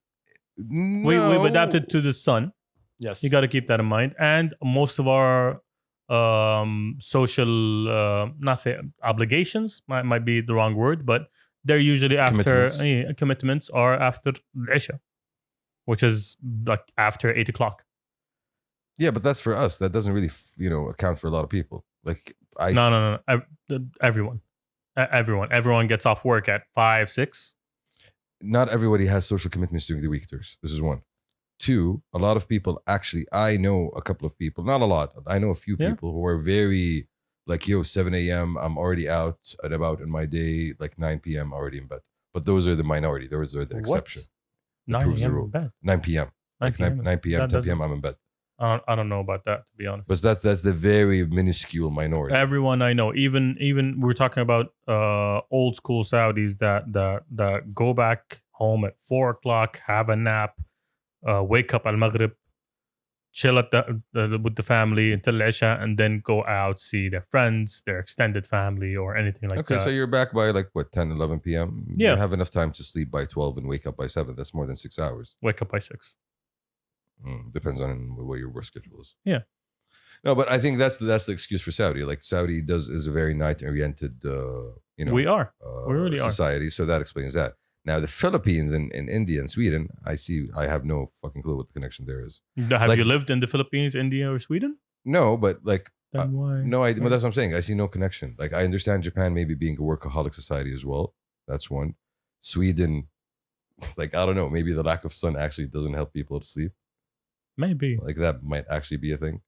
No. We've adapted to the sun. Yes. You got to keep that in mind. And most of our social, not say obligations, might be the wrong word, but they're usually after commitments are after Isha, which is like after 8 o'clock. Yeah, but that's for us. That doesn't really, account for a lot of people. Like No. Everyone gets off work at 5, 6. Not everybody has social commitments during the weekdays. This is one. 2, a lot of people actually, I know a couple of people, not a lot. I know a few Yeah. people who are very like, 7 a.m. I'm already out and about in my day, like 9 p.m. already in bed. But those are the minority. Those are the exception. 9 proves the a.m. rule. in bed. 9 p.m. 9 Like 9 p.m., That 10 p.m. I'm in bed. I don't know about that, to be honest. But that's the very minuscule minority. Everyone I know, even we're talking about old school Saudis that go back home at 4 o'clock, have a nap, wake up al Maghrib, chill with the family until Isha, and then go out, see their friends, their extended family, or anything like Okay, that. so you're back by like what, 10, 11 p.m. Yeah. You have enough time to sleep by 12 and wake up by 7. That's more than 6 hours. Wake up by 6. Depends on what your work schedule is. Yeah. No, but I think that's the excuse for Saudi. Like Saudi is a very night oriented, We are. We really are. society. So that explains that. Now the Philippines and India and Sweden, I have no fucking clue what the connection there is. Have Like- you lived in the Philippines, India, or Sweden? No, but like Then why? no, well, that's what I'm saying. I see no connection. Like I understand Japan maybe being a workaholic society as well. That's one. Sweden, Like, I don't know, maybe the lack of sun actually doesn't help people to sleep. Maybe. Like that might actually be a thing.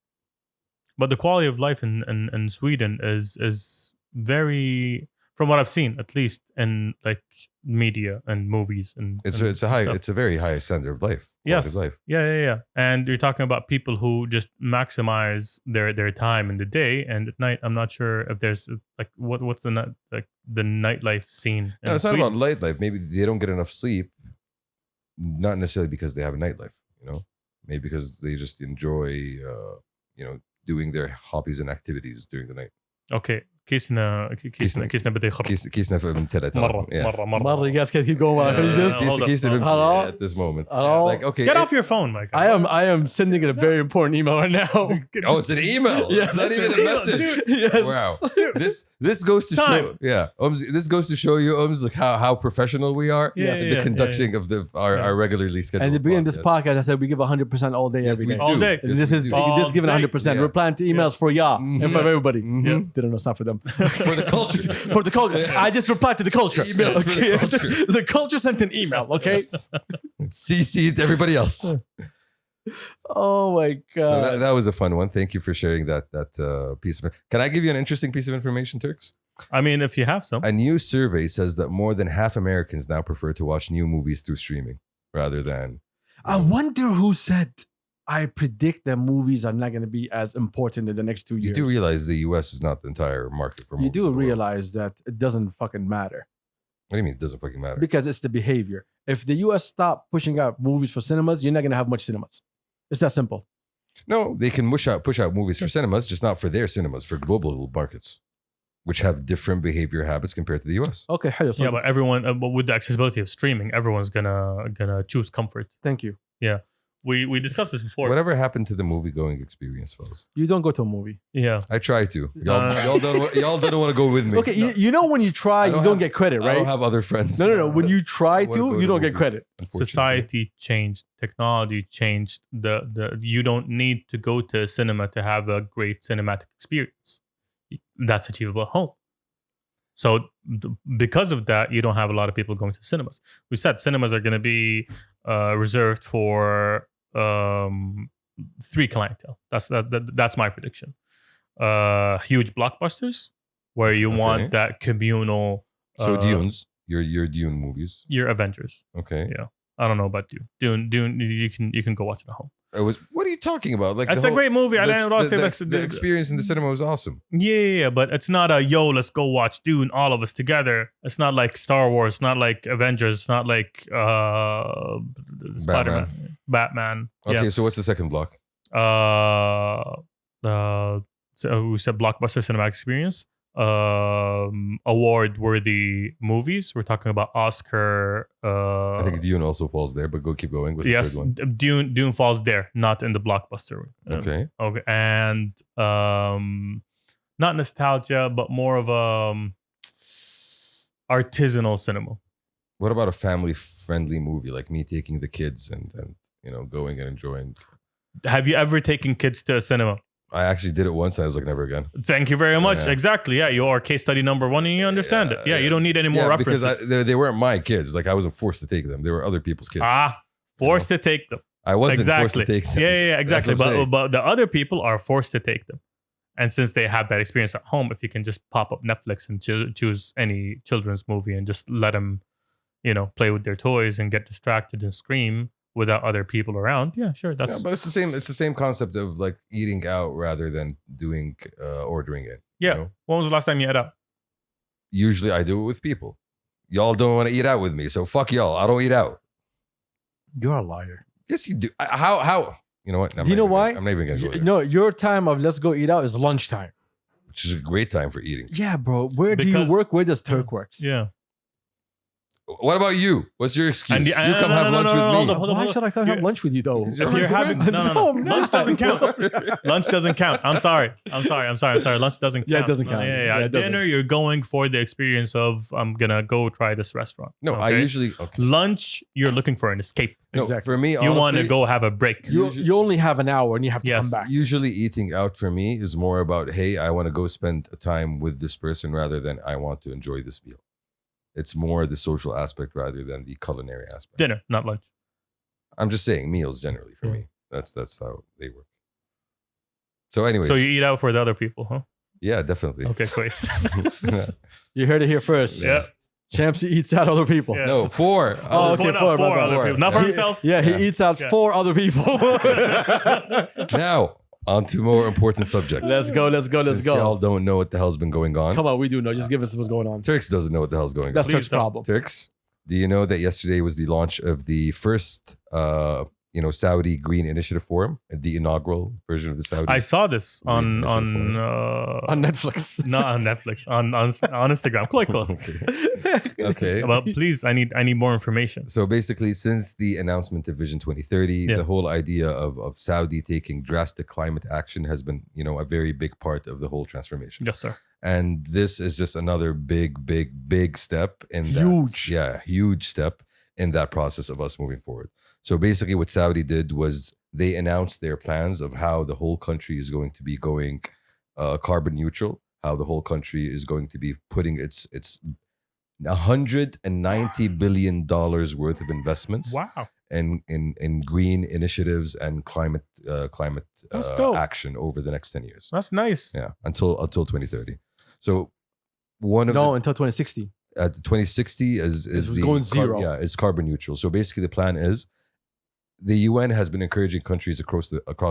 But the quality of life in Sweden is very, from what I've seen, at least in like media and movies and It's and a high stuff. it's a very high standard of life. Quality Yes. of life. Yeah. And you're talking about people who just maximize their time in the day, and at night, I'm not sure if there's like what's the nightlife scene. No, in it's not Sweden. about nightlife. Maybe they don't get enough sleep, not necessarily because they have a nightlife. Maybe because they just enjoy, doing their hobbies and activities during the night. Okay. كيسنا بدي يخرب كيسنا من ثلاثة. مرة You guys can keep going while I finish this. hold up. Hello? At this moment. Hello? Like, okay. Get off your phone, Mike. I am sending it a very important email right now. Oh, it's an email. Yes. It's not even a message. Yes. Wow. This goes to Time. show, this goes to show you, like how professional we are. Yeah, in the conducting of our regularly scheduled. And the beginning of this podcast, I said we give 100% all day, Yes, every we day. do. All day. And Yes, this we is do. this is given All day. 100%. Yeah. We're planning to emails for y'all and for Mhm. everybody. Mhm. They don't know, it's not for them. For the culture. For the culture. I just replied to the culture. Emails for the culture. The culture sent an email, okay? Yes. CC'd everybody else. Oh my God. So that was a fun one. Thank you for sharing that piece of. Can I give you an interesting piece of information, Turks? I mean, if you have some. A new survey says that more than half Americans now prefer to watch new movies through streaming rather than. I wonder who said, I predict that movies are not going to be as important in the next 2 years. You do realize the U.S. is not the entire market for movies. You do in the world. realize that it doesn't fucking matter What do you mean it doesn't fucking matter? because it's the behavior. If the US stop pushing out movies for cinemas, you're not going to have much cinemas. It's that simple. No, they can push out movies for cinemas, just not for their cinemas, for global markets, which have different behavior habits compared to the U.S. Okay, hello. So Yeah, but everyone, but with the accessibility of streaming, everyone's gonna choose comfort. thank you. We discussed this before. Whatever happened to the movie going experience, fellas? You don't go to a movie. Yeah. I try to. Y'all don't want to go with me. Okay, you know when you try, I you don't don't have- get credit, I right? don't have other friends. No. When you try I wanna to, go you don't get movies, credit. unfortunately. Society changed, technology changed. The you don't need to go to a cinema to have a great cinematic experience. That's achievable at home. So because of that, you don't have a lot of people going to cinemas. We said cinemas are going to be reserved for three clientele. That's my prediction. Huge blockbusters where you Okay. want that communal. So Dunes, your Dune movies. Your Avengers. Okay. Yeah. I don't know about Dune. Dune. You can go watch it at home. What are you talking about? Like That's the a whole- great movie. I don't say the that's experience in the cinema was awesome. Yeah, but it's not a yo. Let's go watch Dune, all of us together. It's not like Star Wars. It's not like Avengers. It's not like Spider-Man, Batman. Okay, so what's the second block? Yeah. So we said blockbuster cinematic experience. Award-worthy movies. We're talking about Oscar. I think Dune also falls there, but keep going. What's the Yes, third one? Dune falls there, not in the blockbuster. Okay. Okay, and not nostalgia, but more of artisanal cinema. What about a family-friendly movie like me taking the kids and going and enjoying? Have you ever taken kids to a cinema? I actually did it once. And I was like, never again. Thank you very much. Yeah. Exactly. Yeah, you are case study number one, and you understand it. Yeah, you don't need any more references. Because they weren't my kids. Like I wasn't forced to take them. They were other people's kids. Forced to take them. I wasn't Exactly. forced to take them. Yeah, exactly. That's what I'm saying. But the other people are forced to take them. And since they have that experience at home, if you can just pop up Netflix and choose any children's movie and just let them, play with their toys and get distracted and scream without other people around. Yeah, sure. Yeah, That's but it's the same. It's the same concept of like eating out rather than doing ordering it. yeah. you know? When was the last time you ate out? Usually I do it with people. Y'all don't want to eat out with me, so fuck y'all. I don't eat out. You're a liar. Yes, you do. How? You know what? Do you know why? I'm not even gonna go there. No, your time of let's go eat out is lunchtime. Which is a great time for eating. Yeah, bro. Where do Because- you work? Where does Turk works? Yeah. What about you? What's your excuse? And You the- come no, have no, lunch no, with no, me. hold up, hold up. Why should I come have lunch with you though? Because If you're having no, lunch doesn't count. Lunch doesn't count. I'm sorry. Lunch doesn't count. Yeah, it doesn't count. Yeah. Yeah, it doesn't. Dinner, you're going for the experience of I'm gonna go try this restaurant. No, I okay? usually Lunch, you're looking for an escape. no. Exactly. For me, You want to honestly, go have a break. You only have an hour and you have to Yes. come back. Usually, eating out for me is more about, hey, I want to go spend a time with this person rather than I want to enjoy this meal. It's more the social aspect rather than the culinary aspect. Dinner, not lunch. I'm just saying meals generally for me. That's how they work. So anyway. So you eat out for the other people, huh? Yeah, definitely. Okay, quiz. You heard it here first. Yeah. Shamsi eats out other people. Yeah. No, 4. Oh, okay, for four, other people. Not for He- himself. Yeah, he eats out Yeah. 4 other people. Now, on to more important subjects. Let's go. Since y'all don't know what the hell's been going on. Come on, we do know. Just give us what's going on. Turks doesn't know what the hell's going That's on. Turk's don't. problem. Turks, do you know that yesterday was the launch of the first Saudi Green Initiative Forum, the inaugural version of the Saudi? I saw this on Mission On Netflix. not on Netflix on Instagram. Quite close. Okay. But please, I need more information. So basically, since the announcement of Vision 2030, Yeah. the whole idea of Saudi taking drastic climate action has been, a very big part of the whole transformation. Yes, sir. And this is just another big step in that. Huge. Yeah, huge step in that process of us moving forward. So basically what Saudi did was they announced their plans of how the whole country is going to be going carbon neutral, how the whole country is going to be putting its $190 billion worth of investments Wow. in green initiatives and climate That's dope. action over the next 10 years. That's nice. Yeah, until 2030. So one of No, until 2060. at 2060 is was the going zero. is carbon neutral. So basically, the plan is the UN has been encouraging countries across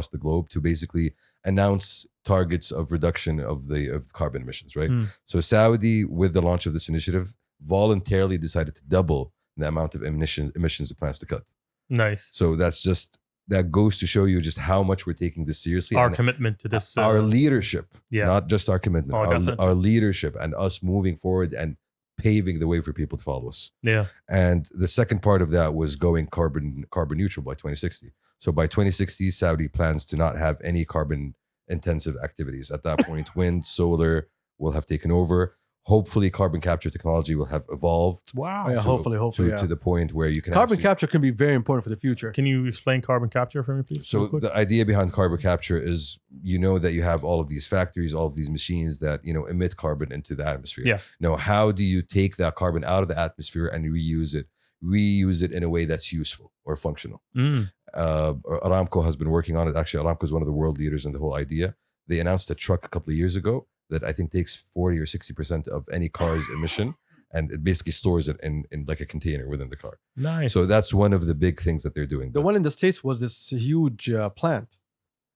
the globe to basically announce targets of reduction of carbon emissions. Right. Mm. So Saudi, with the launch of this initiative, voluntarily decided to double the amount of emissions it plans to cut. Nice. So that goes to show you just how much we're taking this seriously. Our and commitment to this. our leadership, yeah. not just our commitment, Oh, definitely. our leadership and us moving forward and paving the way for people to follow us. Yeah. And the second part of that was going carbon neutral by 2060. So by 2060, Saudi plans to not have any carbon intensive activities. At that point, wind, solar will have taken over. Hopefully, carbon capture technology will have evolved Wow. Oh, yeah, hopefully, yeah. to the point where you can Carbon actually- capture can be very important for the future. Can you explain carbon capture for me, please? So real quick? the idea behind carbon capture is, that you have all of these factories, all of these machines that, emit carbon into the atmosphere. Yeah. How do you take that carbon out of the atmosphere and reuse it in a way that's useful or functional? Mm. Aramco has been working on it. Actually, Aramco is one of the world leaders in the whole idea. They announced a truck a couple of years ago that I think takes 40 or 60% of any car's emission, and it basically stores it in like a container within the car. Nice. So that's one of the big things that they're doing. The one in the States was this huge plant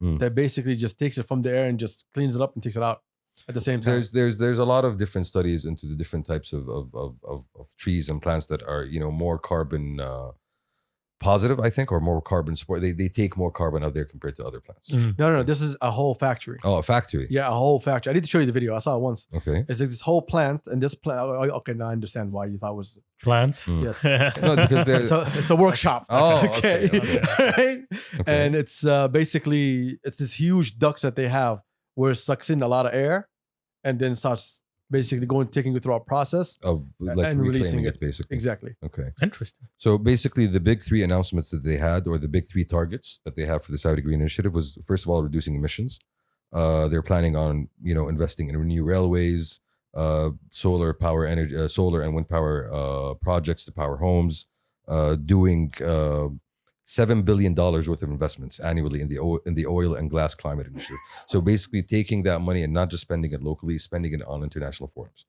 Mm. that basically just takes it from the air and just cleans it up and takes it out at the same time. There's a lot of different studies into the different types of trees and plants that are more carbon positive, I think, or more carbon support. They take more carbon out there compared to other plants. Mm. No, this is a whole factory. Oh, a factory. Yeah, a whole factory. I need to show you the video. I saw it once. Okay. It's like this whole plant, and this plant. Okay, now I understand why you thought it was. Plant. Mm. Yes. No, because It's a workshop. Oh, okay. Right? Okay. And it's basically it's this huge ducts that they have where it sucks in a lot of air, and then starts basically taking it through a process. of like and releasing reclaiming it it. basically. Exactly. Okay. Interesting. So basically, the big 3 announcements that they had, or the big 3 targets that they have for the Saudi Green Initiative, was first of all reducing emissions. They're planning on investing in new railways, solar power energy, solar and wind power projects to power homes, doing $7 billion worth of investments annually in the oil and gas climate initiative. So basically, taking that money and not just spending it locally, spending it on international forums.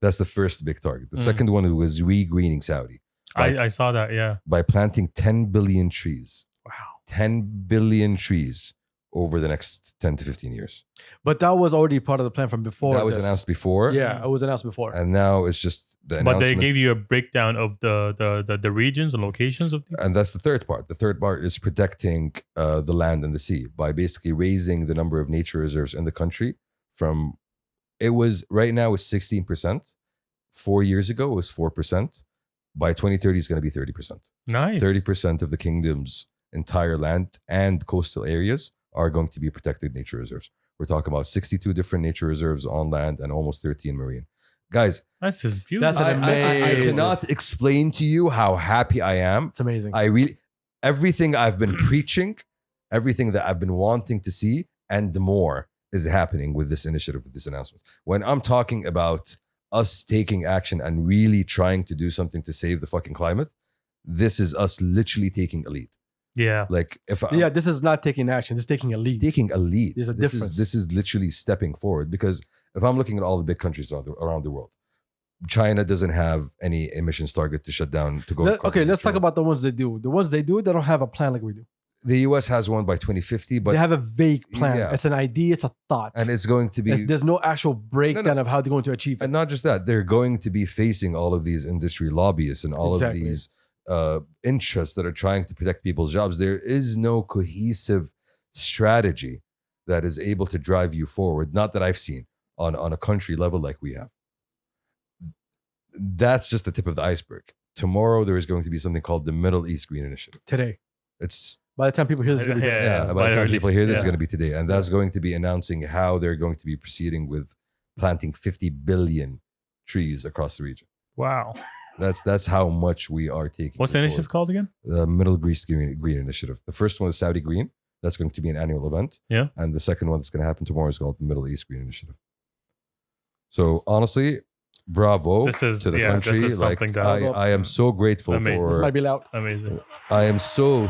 That's the first big target. The second one was re-greening Saudi I saw that. Yeah. by planting 10 billion trees. Wow. 10 billion trees over the next 10 to 15 years. But that was already part of the plan from before. That was this. announced before. Yeah, it was announced before. And now it's just the But announcement. they gave you a breakdown of the regions and locations of the. And that's the third part. The third part is protecting the land and the sea by basically raising the number of nature reserves in the country from, it was right now it's 16%. 4 years ago it was 4%. By 2030 it's going to be 30%. Nice. 30% of the kingdom's entire land and coastal areas are going to be protected nature reserves. We're talking about 62 different nature reserves on land and almost 13 marine. Guys, That's just beautiful. That's an I amazing. cannot explain to you how happy I am. It's amazing. Everything I've been preaching, everything that I've been wanting to see, and more is happening with this initiative, with this announcement. When I'm talking about us taking action and really trying to do something to save the fucking climate, this is us literally taking a lead. Yeah. Like if Yeah, this is not taking action. This is taking a lead. taking a lead, There's a this difference. is this is literally stepping forward. Because if I'm looking at all the big countries around the world, China doesn't have any emissions target to shut down to go. Okay, let's talk about the ones they do. The ones they do, they don't have a plan like we do. The US has one by 2050, but they have a vague plan. Yeah. It's an idea. It's a thought. and it's going to be There's no actual breakdown of how they're going to achieve it. and not just that, they're going to be facing all of these industry lobbyists and all Exactly. of these interests that are trying to protect people's jobs. There is no cohesive strategy that is able to drive you forward. Not that I've seen on a country level like we have. That's just the tip of the iceberg. Tomorrow there is going to be something called the Middle East Green Initiative. Today, It's by the time people hear this, it's gonna be Yeah. today. by the time release, people hear this, it's yeah. going to be today, and that's going to be announcing how they're going to be proceeding with planting 50 billion trees across the region. Wow. That's how much we are taking. What's the this initiative forward. called again? The Middle East Green Initiative. The first one is Saudi Green. That's going to be an annual event. Yeah. And the second one that's going to happen tomorrow is called the Middle East Green Initiative. So honestly, bravo This is to the yeah. country. This is Like something that I am so grateful Amazing. This for. might be loud. amazing. I am so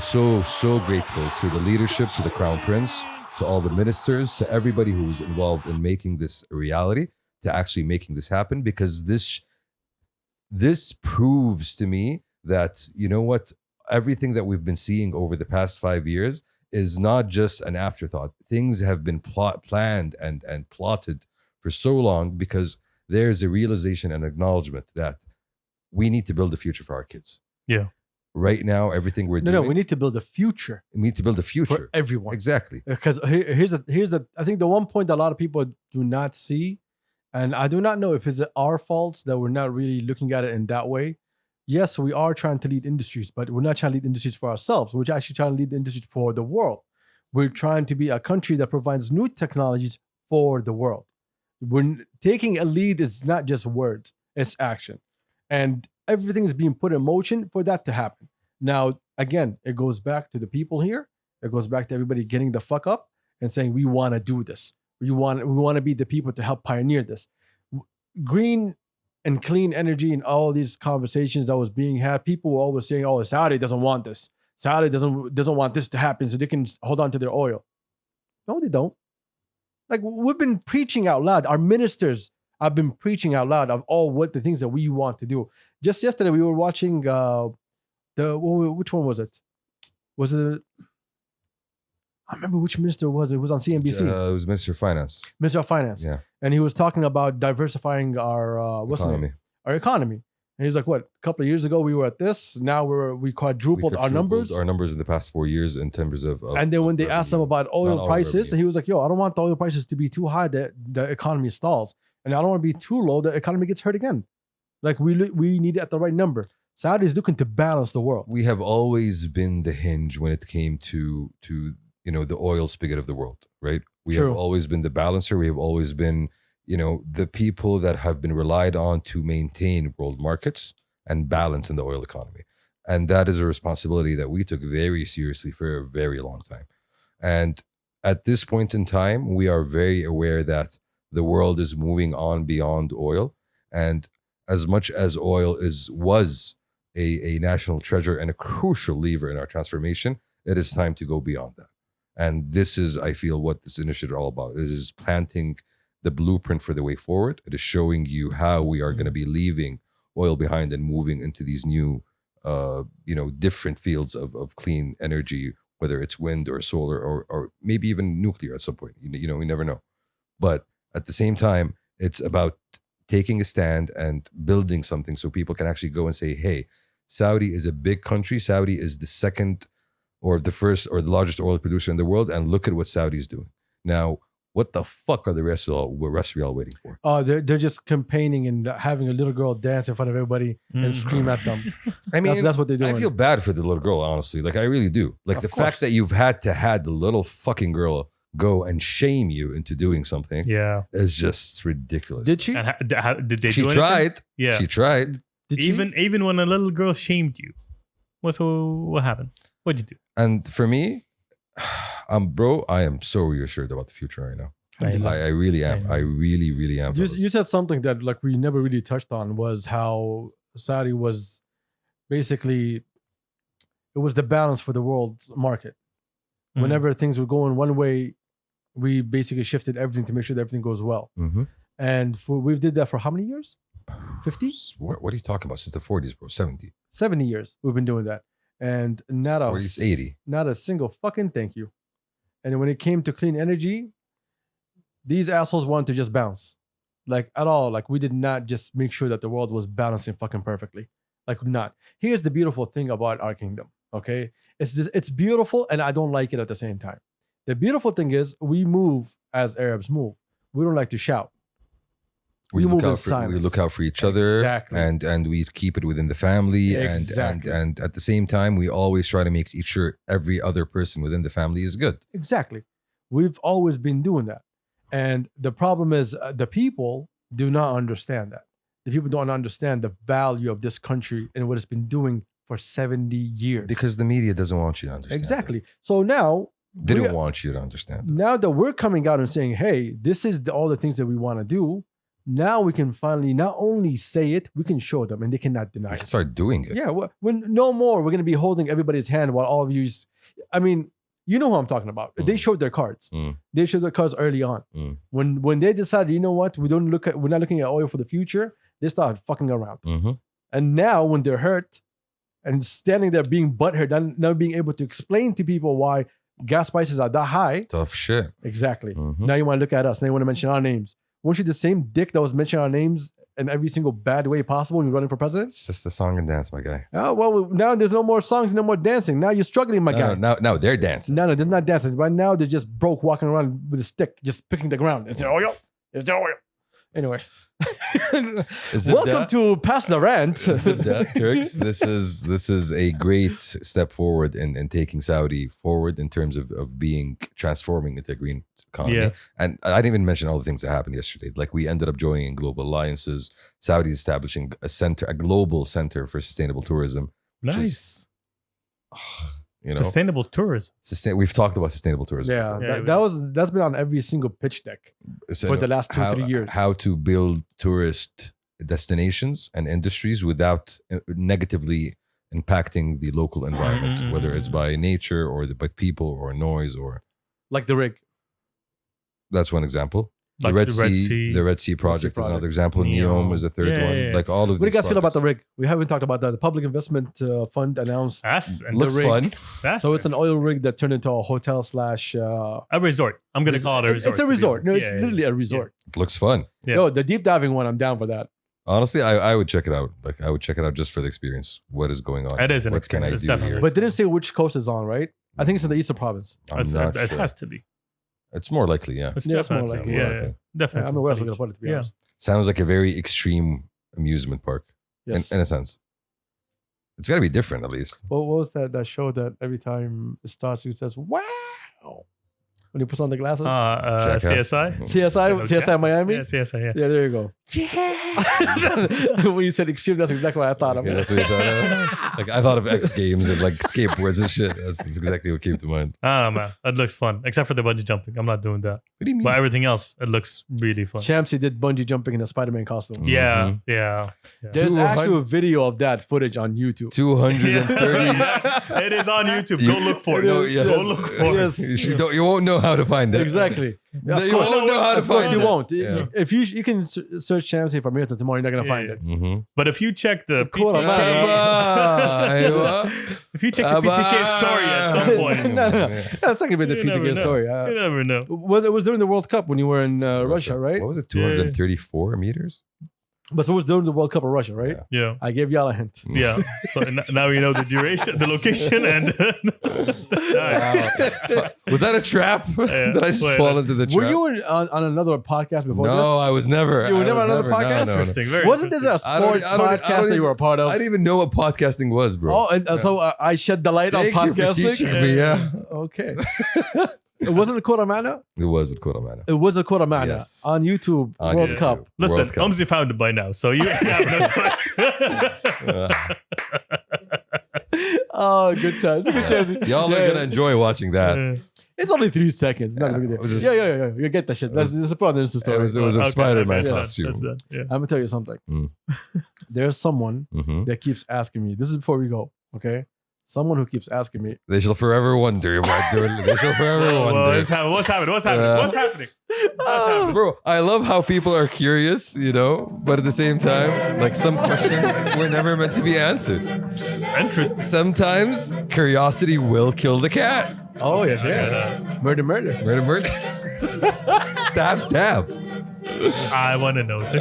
grateful to the leadership, to the Crown Prince, to all the ministers, to everybody who was involved in making this a reality, to actually making this happen, because this proves to me that, you know what, everything that we've been seeing over the past 5 years is not just an afterthought. Things have been planned and plotted for so long, because there's a realization and acknowledgement that we need to build a future for our kids. Yeah. Right now, everything we're No, doing, we need to build a future we need to build a for future. everyone. Exactly. Because here's the I think the one point that a lot of people do not see, and I do not know if it's our faults that we're not really looking at it in that way. Yes, we are trying to lead industries, but we're not trying to lead industries for ourselves. We're actually trying to lead the industries for the world. We're trying to be a country that provides new technologies for the world. When taking a lead is not just words, it's action. And everything is being put in motion for that to happen. Now, again, it goes back to the people here. It goes back to everybody getting the fuck up and saying, we want to do this. We want to be the people to help pioneer this. Green and clean energy and all these conversations that was being had, people were always saying, oh, Saudi doesn't want this. Saudi doesn't want this to happen so they can hold on to their oil. No, they don't. Like, we've been preaching out loud. Our ministers have been preaching out loud of all what the things that we want to do. Just yesterday, we were watching which one was it? Was it? I remember which minister it was. It was on CNBC. It was Minister of Finance. Minister of Finance. Yeah. And he was talking about diversifying our Economy. our economy. And he was like, "What? A couple of years ago we were at this. Now we quadrupled our numbers." Our numbers in the past 4 years in terms of And then when they asked him revenue. about oil Not all prices, revenue. he was like, "Yo, I don't want the oil prices to be too high that the economy stalls, and I don't want to be too low the economy gets hurt again. Like we need it at the right number." Saudi is looking to balance the world. we have always been the hinge when it came to the oil spigot of the world, right? We True. have always been the balancer. We have always been, the people that have been relied on to maintain world markets and balance in the oil economy. And that is a responsibility that we took very seriously for a very long time. And at this point in time, we are very aware that the world is moving on beyond oil. And as much as oil was a national treasure and a crucial lever in our transformation, it is time to go beyond that. And this is, I feel, what this initiative is all about. It is planting the blueprint for the way forward. It is showing you how we are going to be leaving oil behind and moving into these new, different fields of clean energy, whether it's wind or solar or maybe even nuclear at some point. We never know. But at the same time, it's about taking a stand and building something so people can actually go and say, hey, Saudi is a big country. Saudi is the second or the first or the largest oil producer in the world. And look at what Saudi is doing. Now, what the fuck are the rest of y'all waiting for? Oh, they're just campaigning and having a little girl dance in front of everybody and scream at them. I mean, That's what they're doing. I feel bad for the little girl, honestly. Like, I really do. Like, Of the course. fact that you've had the little fucking girl go and shame you into doing something Yeah. is just ridiculous. Did she? And did they She do anything? tried. Yeah. She tried. Did she? Even when a little girl shamed you, what happened? What'd you do? And for me, bro, I am so reassured about the future right now. I really am. I I really, really am. You, fellas. you said something that like we never really touched on was how Saudi was basically it was the balance for the world market. Mhm. Whenever things were going one way, we basically shifted everything to make sure that everything goes well. Mhm. And we did that for how many years? 50? What are you talking about? Since the 40s, bro. 70. 70 years we've been doing that. And not a 40s, 80. not a single fucking thank you. And when it came to clean energy, these assholes wanted to just bounce. Like at all. Like we did not just make sure that the world was balancing fucking perfectly. Like not. Here's the beautiful thing about our kingdom. Okay. It's beautiful and I don't like it at the same time. The beautiful thing is we move as Arabs move. We don't like to shout. We move in we silence. look out for each other, Exactly. and we keep it within the family, Exactly. and at the same time, we always try to make sure every other person within the family is good. Exactly. We've always been doing that. And the problem is the people do not understand that. The people don't understand the value of this country and what it's been doing for 70 years. Because the media doesn't want you to understand. Exactly. So now, They don't want you to understand. now that we're coming out and saying, hey, this is all the things that we want to do, now we can finally not only say it, we can show them and they cannot deny You it. can start doing it. Yeah, when no more, we're going to be holding everybody's hand while all of you, I mean, you know who I'm talking about. They showed their cards. Mm. They showed their cards early on. Mm. When they decided, you know what, we're not looking at oil for the future, they started fucking around. Mm-hmm. And now when they're hurt and standing there being butthurt, and not being able to explain to people why gas prices are that high. Tough shit. Exactly. Mhm. Now you want to look at us. Now you want to mention our names. Weren't you the same dick that was mentioning our names in every single bad way possible when you're running for president? It's just a song and dance, my guy. Oh, well, now there's no more songs, no more dancing. Now you're struggling, my guy. Now they're dancing. No, they're not dancing. Right now, they're just broke walking around with a stick, just picking the ground. It's oil. It's oil. Anyway. Is it Welcome that? to Pass the Rant. Is it that, Turks? This is a great step forward in taking Saudi forward in terms of transforming into a green economy. Yeah. And I didn't even mention all the things that happened yesterday. Like we ended up joining in global alliances. Saudi is establishing a global center for sustainable tourism. which is, Nice. you know, Sustainable tourism. we've talked about sustainable tourism. Yeah, Yeah, that's been on every single pitch deck So, for the last 2-3 years. How to build tourist destinations and industries without negatively impacting the local environment, whether it's by nature or by people or noise or. Like the rig. That's one example. Like the Red Sea project is another example. Neom. Neom is the third Yeah, one. yeah, yeah. Like all of What do you these guys feel about the projects. rig? We haven't talked about that. The Public Investment Fund announced. That's Looks rig. fun. That's So it's an oil rig that turned into a hotel slash. a resort. I'm gonna call it a resort. It's a to be resort. honest. No, it's Yeah, yeah, literally a resort. Looks fun. Yeah. No, the deep diving one, I'm down for that. Honestly, I would check it out. Like I would check it out just for the experience. What is going on? It is an What can I experience, do definitely. here? But didn't say which coast it's on, right? I think it's in the Eastern Province. I'm It's- not it sure. has to be. It's more likely, yeah. It's Yeah, it's more definitely. likely, Yeah, yeah. yeah. Definitely. I don't know where else we're going to put it, to be Yeah. honest. Sounds like a very extreme amusement park Yes. in a sense. It's got to be different at least. What was that show that every time it starts, it says, wow. When he puts on the glasses? Jackass. CSI. CSI Miami? Yeah, CSI. Yeah. Yeah, there you go. When you said extreme, that's exactly what I thought of. Okay, that's what you thought of? Like I thought of X Games and like skateboards and shit. That's exactly what came to mind. Ah man, that looks fun. Except for the bungee jumping, I'm not doing that. What do you mean? But everything else, it looks really fun. Shamsi did bungee jumping in a Spider-Man costume. Yeah, Mhm. yeah. There's 200 actually a video of that footage on YouTube. 230. It is on YouTube. Go look for it. No, yes. Go look for Yes. it. You won't know how to find it. Exactly. No, Of you course. won't know how to Of course find you it. won't. Yeah. If you can search Shamsi from here to tomorrow, you're not gonna Yeah, find yeah. it. Mm-hmm. But if you check the Cool, PTK, if you check the PTK story at some point, No. That's not gonna be the You never PTK know. story. you never know. It was during the World Cup when you were in Russia, right? What was it? 234 meters? But it was during the World Cup of Russia, right? Yeah. Yeah, I gave y'all a hint. yeah. So now you know the duration, the location, and the time. Was that a trap? Did I just Wait, fall into the trap? Were you on another podcast before No, this? I was never. You were I never was on another never- podcast? No. Interesting. Very Wasn't there a interesting. I don't- sports I don't- I podcast don't that you were a part of? I didn't even know what podcasting was, bro. Oh, and so I shed the light on Thank you for podcasting. teaching me, yeah. Okay. It wasn't a Koramana? It was at Koramana. It was a Koramana Yes. on YouTube On World YouTube. Cup. Listen, World Cup. Umzi found it by now, so you have no choice. Oh, good times. Good chances. Y'all are Yeah. gonna enjoy watching that. It's It's only 3 seconds. Not a big it deal. was just- Yeah. You get that shit. That's a part of the story. It was a Okay, Spider-Man okay, costume. that's done. Yeah. I'm gonna tell you something. Mm. There's someone Mhm. that keeps asking me. This is before we go. Okay. Someone who keeps asking me. They shall forever wonder about doing. They shall forever Well, wonder. what's happening? What's happening? What's happening? What's happening? Bro, I love how people are curious, but at the same time, like some questions were never meant to be answered. Interesting. Sometimes curiosity will kill the cat. Oh yes, yeah. Murder. Murder. Stab. I want to know the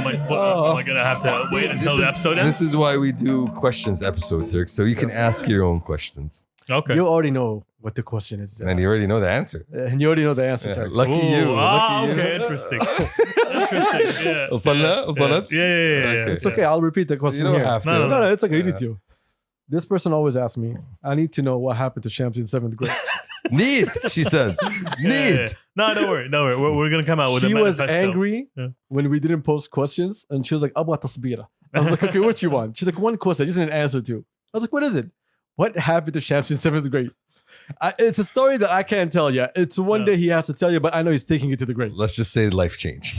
question. Am I gonna have to wait until the episode ends? This is why we do questions episode, Turk, so you can ask your own questions. Okay. You already know what the question is, And you already know the answer. and you already know the answer. Yeah, Turk. lucky you. Lucky you. Okay, interesting. Interesting. Yeah. وصلنا؟ Yeah. Okay. It's okay. I'll repeat the You question don't here. have to. No. It's okay. You need to. This person always asks me. I need to know what happened to Shamsi in 7th grade. Neat, she says. Neat. Yeah. No, don't worry. We're gonna come out with She a was manifesto. angry Yeah. when we didn't post questions, and she was like, "Abba tasbira." I was like, "Okay, what you want?" She's like, "One question. I just need an answer to." I was like, "What is it? What happened to Shamsi in 7th grade?" It's a story that I can't tell you. It's one day he has to tell you, but I know he's taking it to the grave. Let's just say life changed.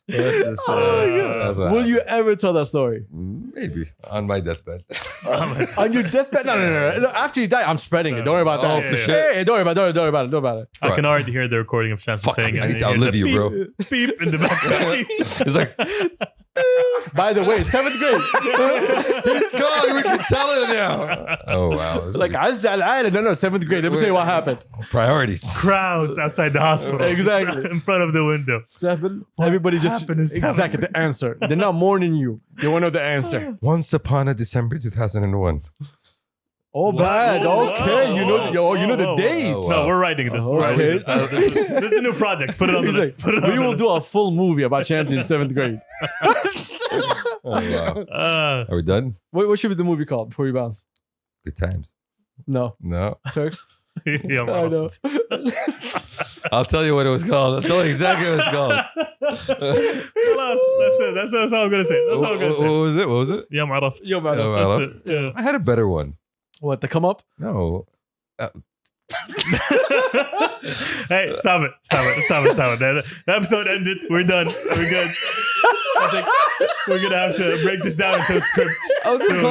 That's what Will you ever tell that story? happened. Maybe on my deathbed. On your deathbed? No. After you die, I'm spreading it. Don't worry about that. Oh, for sure. Hey, don't worry about it. I can already hear the recording of Shamsi Fuck saying me, it. I need to and outlive the you, beep, bro. Beep in the background. It's like, By the way, 7th grade. he's gone. We can tell him now. Oh, wow. It's Like, no, 7th grade. Let me tell you what happened. priorities. Crowds outside the hospital. Exactly. In front of the window. Everybody just happened in 7th exactly the answer. They're not mourning you. They want to know the answer. Once upon a December 2001. Oh, bad. Whoa, Okay, you know the whoa. date. Oh, No, wow. we're writing this. We're Okay. writing this is a new project. Put it on the He's list. like, Put it on we the will list. do a full movie about Shamsi in 7th grade. Oh, wow. Are we done? What should be the movie called before you bounce? Good times. No, No. Turks. Yeah, I know. I'll tell you what it was called. I'll tell you exactly what it's called. That's it. That's all I'm gonna say. That's all I'm gonna say. What was it? What was it? Yeah, عرفت. Yo, man. Oh, I That's love- it. Yeah. I had a better one. What, to come up? No. Hey, stop it. The episode ended. We're done. We're good. I think we're gonna have to break this down into a script. I was gonna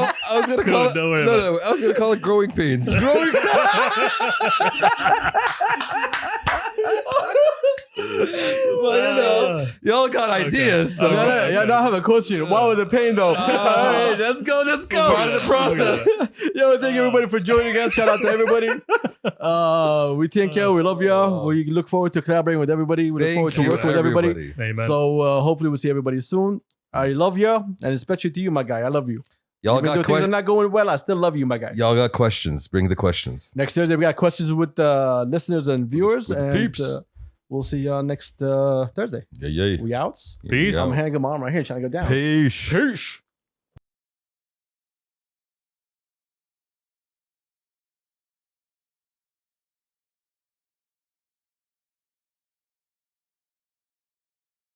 call it. Don't worry No, about no, I was gonna call it growing pains. Growing. Y'all got ideas. So I have a question. Why was it pain though? All right, let's go. part of the process. Yo, thank everybody for joining us. Shout out to everybody. We take care. We love y'all. We look forward to collaborating with everybody. We look forward to working with everybody. Amen. So hopefully we'll see everybody soon. I love you, and especially to you, my guy. I love you. Y'all Even though got things are questions. not going well, I still love you, my guy. Y'all got questions. Bring the questions. Next Thursday, we got questions with listeners and viewers, With the and peeps. we'll see y'all next Thursday. Yeah. We out. Peace. I'm hanging my arm right here, trying to go down. Peace. Peace.